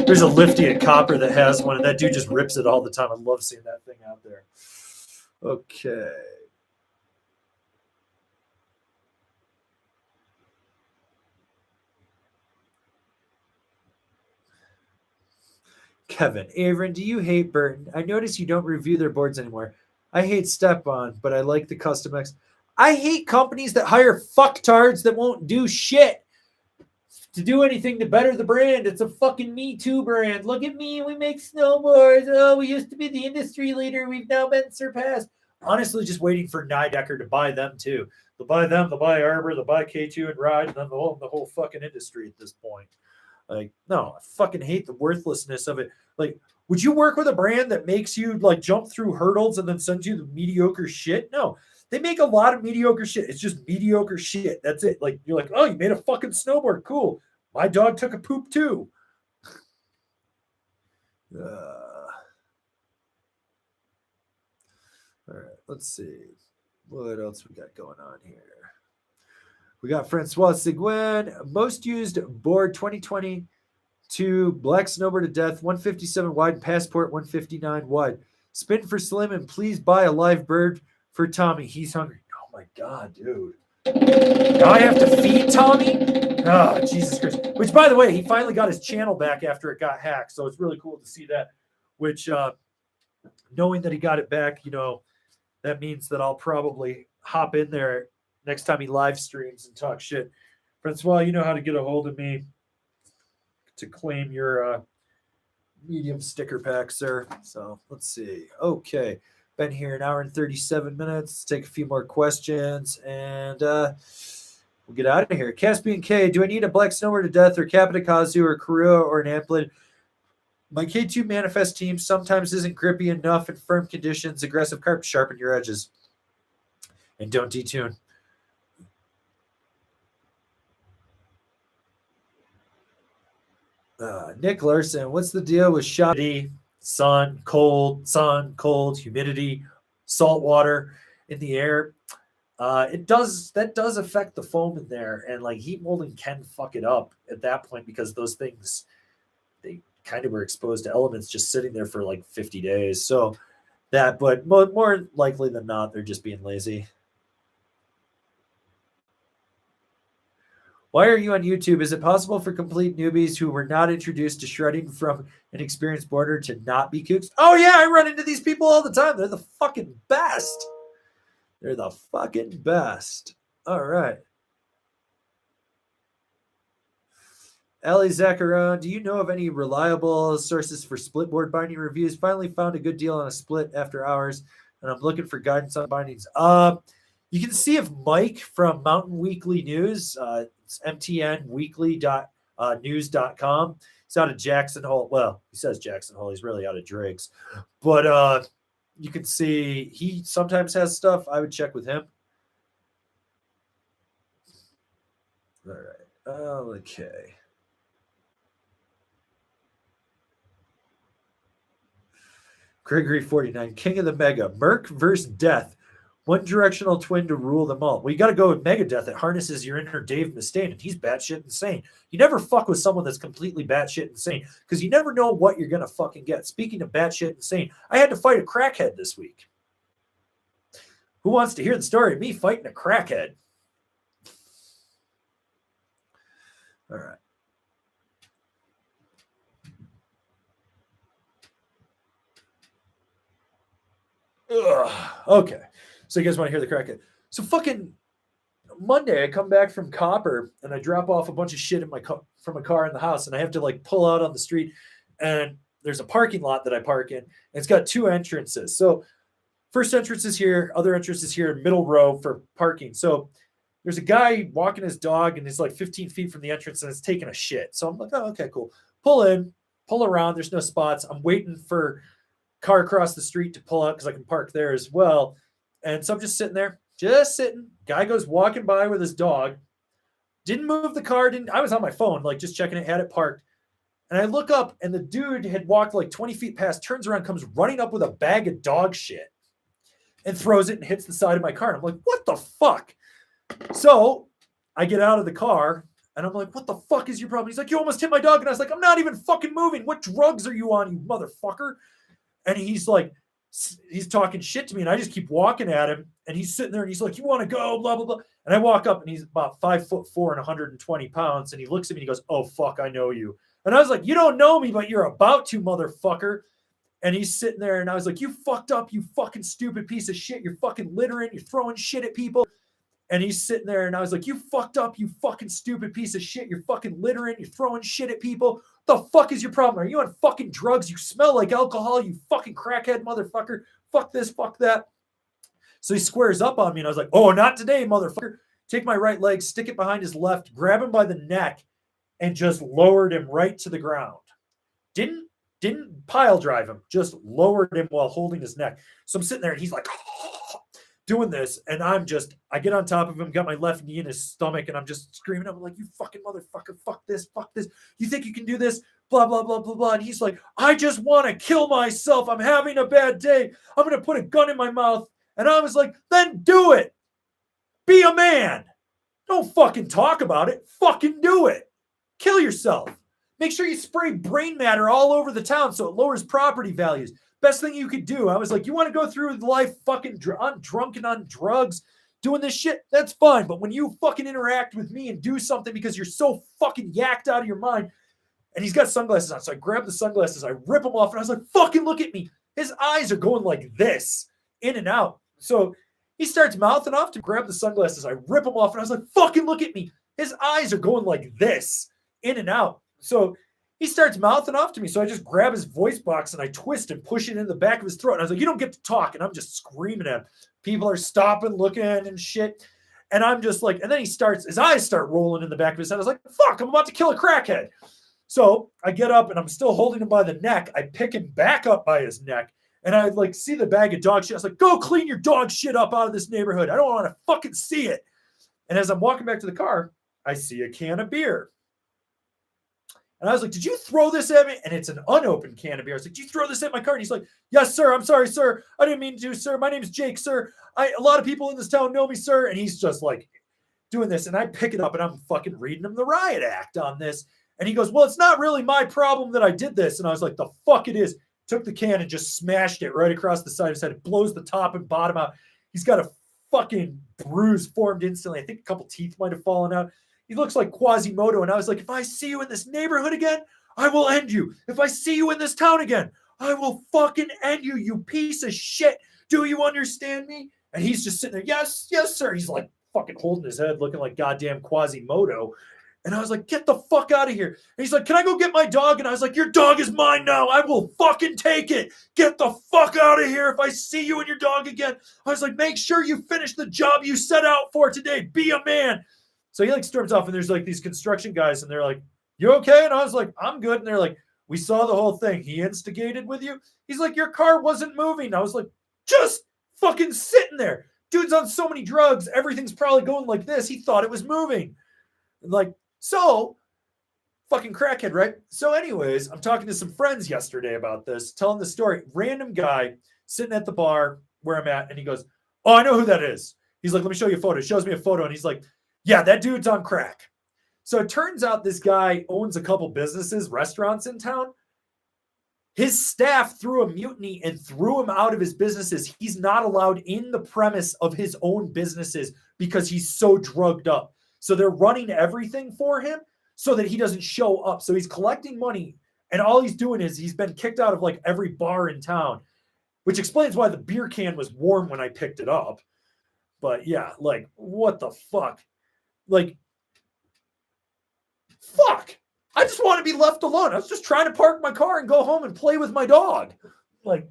There's a lifty at Copper that has one, and that dude just rips it all the time. I love seeing that thing out there. Okay. Kevin, Averin, do you hate Burton? I notice you don't review their boards anymore. I hate Step-On, but I like the Custom X. I hate companies that hire fucktards that won't do shit to do anything to better the brand. It's a fucking Me Too brand. Look at me. We make snowboards. Oh, we used to be the industry leader. We've now been surpassed. Honestly, just waiting for Nidecker to buy them too. They'll buy them, they'll buy Arbor, they'll buy K2 and Ride, and then they'll own the whole fucking industry at this point. Like, no, I fucking hate the worthlessness of it. Like, would you work with a brand that makes you like jump through hurdles and then sends you the mediocre shit? No, they make a lot of mediocre shit. It's just mediocre shit. That's it. Like, you're like, oh, you made a fucking snowboard. Cool. My dog took a poop too. All right, let's see. What else we got going on here? We got Francois Seguin, most used board 2022, black snowboard to death, 157 wide, passport 159 wide. Spin for Slim, and please buy a live bird for Tommy. He's hungry. Oh my God, dude. Now I have to feed Tommy? Oh, Jesus Christ. Which, by the way, he finally got his channel back after it got hacked. So it's really cool to see that. Which, knowing that he got it back, you know, that means that I'll probably hop in there next time he live streams and talk shit. Francois, you know how to get a hold of me to claim your medium sticker pack, sir. So let's see. Okay. Been here an hour and 37 minutes. Let's take a few more questions and we'll get out of here. Caspian K, do I need a black snowboard to death or Capita Kazu or Karua or an Amplid? My K2 Manifest team sometimes isn't grippy enough in firm conditions. Aggressive carp, sharpen your edges. And don't detune. Nick Larson, what's the deal with shoddy, sun, cold, humidity, salt water in the air? That does affect the foam in there, and like heat molding can fuck it up at that point because those things, they kind of were exposed to elements just sitting there for like 50 days. So that, but more likely than not, they're just being lazy. Why are you on YouTube? Is it possible for complete newbies who were not introduced to shredding from an experienced boarder to not be kooks? Oh yeah, I run into these people all the time. They're the fucking best. They're the fucking best. All right. Ellie Zacharon, do you know of any reliable sources for split board binding reviews? Finally found a good deal on a split after hours, and I'm looking for guidance on bindings. You can see if Mike from Mountain Weekly News, it's mtnweekly.news.com. He's out of Jackson Hole. Well, he says Jackson Hole. He's really out of Driggs. But you can see he sometimes has stuff. I would check with him. All right. Okay. Gregory 49, King of the Mega. Merc versus Death. One directional twin to rule them all. Well, you got to go with Megadeth that harnesses your inner Dave Mustaine, and he's batshit insane. You never fuck with someone that's completely batshit insane because you never know what you're going to fucking get. Speaking of batshit insane, I had to fight a crackhead this week. Who wants to hear the story of me fighting a crackhead? All right. Ugh. Okay. So you guys want to hear the crackhead? So fucking Monday, I come back from Copper and I drop off a bunch of shit in from a car in the house, and I have to like pull out on the street, and there's a parking lot that I park in, and it's got 2 entrances. So First entrance is here, other entrance is here, middle row for parking. So there's a guy walking his dog and he's like 15 feet from the entrance and it's taking a shit. So I'm like, oh, okay, cool. Pull in, pull around. There's no spots. I'm waiting for car across the street to pull out because I can park there as well. And so I'm just sitting there, just sitting. Guy goes walking by with his dog. Didn't move the car. I was on my phone, like just checking it, had it parked. And I look up and the dude had walked like 20 feet past, turns around, comes running up with a bag of dog shit and throws it and hits the side of my car. And I'm like, what the fuck? So I get out of the car and I'm like, what the fuck is your problem? He's like, you almost hit my dog. And I was like, I'm not even fucking moving. What drugs are you on, you motherfucker? And he's like, he's talking shit to me. And I just keep walking at him. And he's sitting there and he's like, you want to go, blah, blah, blah. And I walk up and he's about 5'4" and 120 pounds. And he looks at me and he goes, oh, fuck, I know you. And I was like, you don't know me, but you're about to, motherfucker. And he's sitting there and I was like, you fucked up, you fucking stupid piece of shit. You're fucking littering. You're throwing shit at people. And he's sitting there and I was like, you fucked up, you fucking stupid piece of shit. You're fucking littering. You're throwing shit at people. What the fuck is your problem? Are you on fucking drugs? You smell like alcohol, you fucking crackhead motherfucker. Fuck this, fuck that. So he squares up on me and I was like, oh, not today, motherfucker. Take my right leg, stick it behind his left, grab him by the neck and just lowered him right to the ground. Didn't pile drive him, just lowered him while holding his neck. So I'm sitting there and he's like, doing this, and I get on top of him, got my left knee in his stomach, and I'm just screaming. I'm like, you fucking motherfucker, fuck this. You think you can do this? Blah, blah, blah, blah, blah. And he's like, I just want to kill myself. I'm having a bad day. I'm going to put a gun in my mouth. And I was like, then do it. Be a man. Don't fucking talk about it. Fucking do it. Kill yourself. Make sure you spray brain matter all over the town so it lowers property values. Best thing you could do. I was like, you want to go through life fucking drunk and on drugs, doing this shit? That's fine. But when you fucking interact with me and do something because you're so fucking yacked out of your mind, and he's got sunglasses on. So I grab the sunglasses, I rip them off, and I was like, fucking look at me. His eyes are going like this, in and out. So he starts mouthing off to grab the sunglasses. I rip them off, and I was like, fucking look at me. His eyes are going like this, in and out. So he starts mouthing off to me. So I just grab his voice box and I twist and push it in the back of his throat. And I was like, you don't get to talk. And I'm just screaming at him. People are stopping, looking and shit. And I'm just like, and then his eyes start rolling in the back of his head. I was like, fuck, I'm about to kill a crackhead. So I get up and I'm still holding him by the neck. I pick him back up by his neck. And I like see the bag of dog shit. I was like, go clean your dog shit up out of this neighborhood. I don't want to fucking see it. And as I'm walking back to the car, I see a can of beer. And I was like, did you throw this at me? And it's an unopened can of beer. I was like, did you throw this at my car? And he's like, yes, sir. I'm sorry, sir. I didn't mean to, sir. My name's Jake, sir. A lot of people in this town know me, sir. And he's just like doing this. And I pick it up and I'm fucking reading him the riot act on this. And he goes, well, it's not really my problem that I did this. And I was like, the fuck it is. Took the can and just smashed it right across the side of his head. It blows the top and bottom out. He's got a fucking bruise formed instantly. I think a couple teeth might have fallen out. He looks like Quasimodo. And I was like, if I see you in this neighborhood again, I will end you. If I see you in this town again, I will fucking end you, you piece of shit. Do you understand me? And he's just sitting there. Yes, yes, sir. He's like fucking holding his head, looking like goddamn Quasimodo. And I was like, get the fuck out of here. And he's like, can I go get my dog? And I was like, your dog is mine now. I will fucking take it. Get the fuck out of here if I see you and your dog again. I was like, make sure you finish the job you set out for today. Be a man. So he like storms off and there's like these construction guys and they're like, you okay? And I was like, I'm good. And they're like, we saw the whole thing. He instigated with you. He's like, your car wasn't moving. I was like, just fucking sitting there. Dude's on so many drugs. Everything's probably going like this. He thought it was moving. And like, so fucking crackhead, right? So anyways, I'm talking to some friends yesterday about this, telling the story. Random guy sitting at the bar where I'm at. And he goes, oh, I know who that is. He's like, let me show you a photo. He shows me a photo. And he's like, yeah, that dude's on crack. So it turns out this guy owns a couple businesses, restaurants in town. His staff threw a mutiny and threw him out of his businesses. He's not allowed in the premise of his own businesses because he's so drugged up. So they're running everything for him so that he doesn't show up. So he's collecting money. And all he's doing is he's been kicked out of like every bar in town, which explains why the beer can was warm when I picked it up. But yeah, like, what the fuck? Like, fuck. I just want to be left alone. I was just trying to park my car and go home and play with my dog. Like,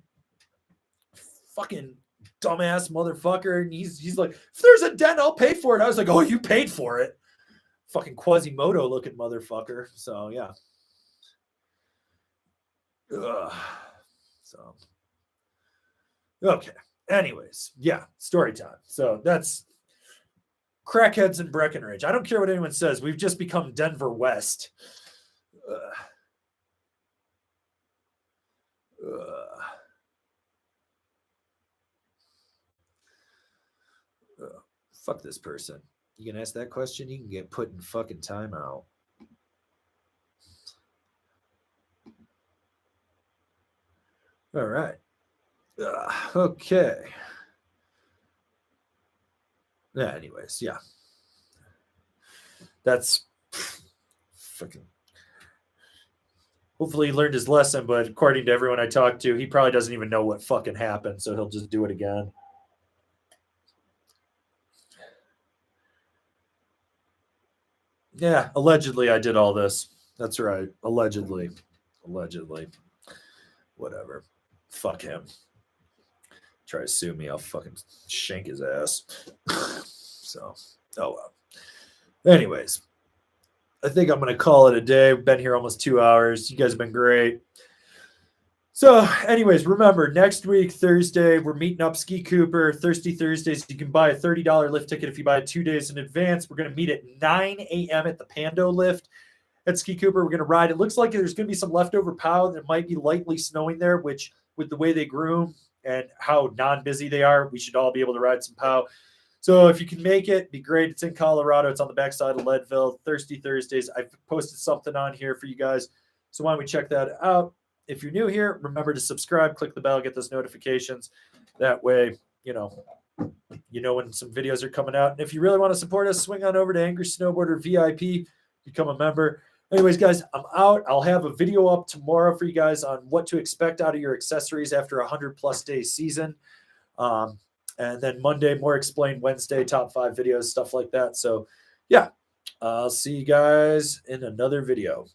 fucking dumbass motherfucker. And he's like, if there's a dent, I'll pay for it. I was like, oh, you paid for it. Fucking Quasimodo looking motherfucker. So yeah. Ugh. So okay. Anyways, yeah, story time. So that's crackheads in Breckenridge. I don't care what anyone says. We've just become Denver West. Fuck this person. You can ask that question, you can get put in fucking timeout. All right. Okay. Yeah, anyways, yeah. That's fucking. Hopefully he learned his lesson, but according to everyone I talked to, he probably doesn't even know what fucking happened, so he'll just do it again. Yeah, allegedly I did all this. That's right. Allegedly. Whatever. Fuck him. Try to sue me, I'll fucking shank his ass. So, oh well. Anyways, I think I'm going to call it a day. We've been here almost 2 hours. You guys have been great. So, anyways, remember, next week, Thursday, we're meeting up Ski Cooper, Thirsty Thursdays. You can buy a $30 lift ticket if you buy it 2 days in advance. We're going to meet at 9 a.m. at the Pando lift at Ski Cooper. We're going to ride. It looks like there's going to be some leftover POW. There might be lightly snowing there, which with the way they groom and how non-busy they are, we should all be able to ride some POW. So if you can make it, be great. It's in Colorado. It's on the backside of Leadville. Thirsty Thursdays. I've posted something on here for you guys. So why don't we check that out? If you're new here, remember to subscribe, click the bell, get those notifications. That way, you know when some videos are coming out. And if you really want to support us, swing on over to Angry Snowboarder VIP, become a member. Anyways, guys, I'm out. I'll have a video up tomorrow for you guys on what to expect out of your accessories after a 100+ day season. And then Monday, more explained. Wednesday, top 5 videos, stuff like that. So, yeah, I'll see you guys in another video.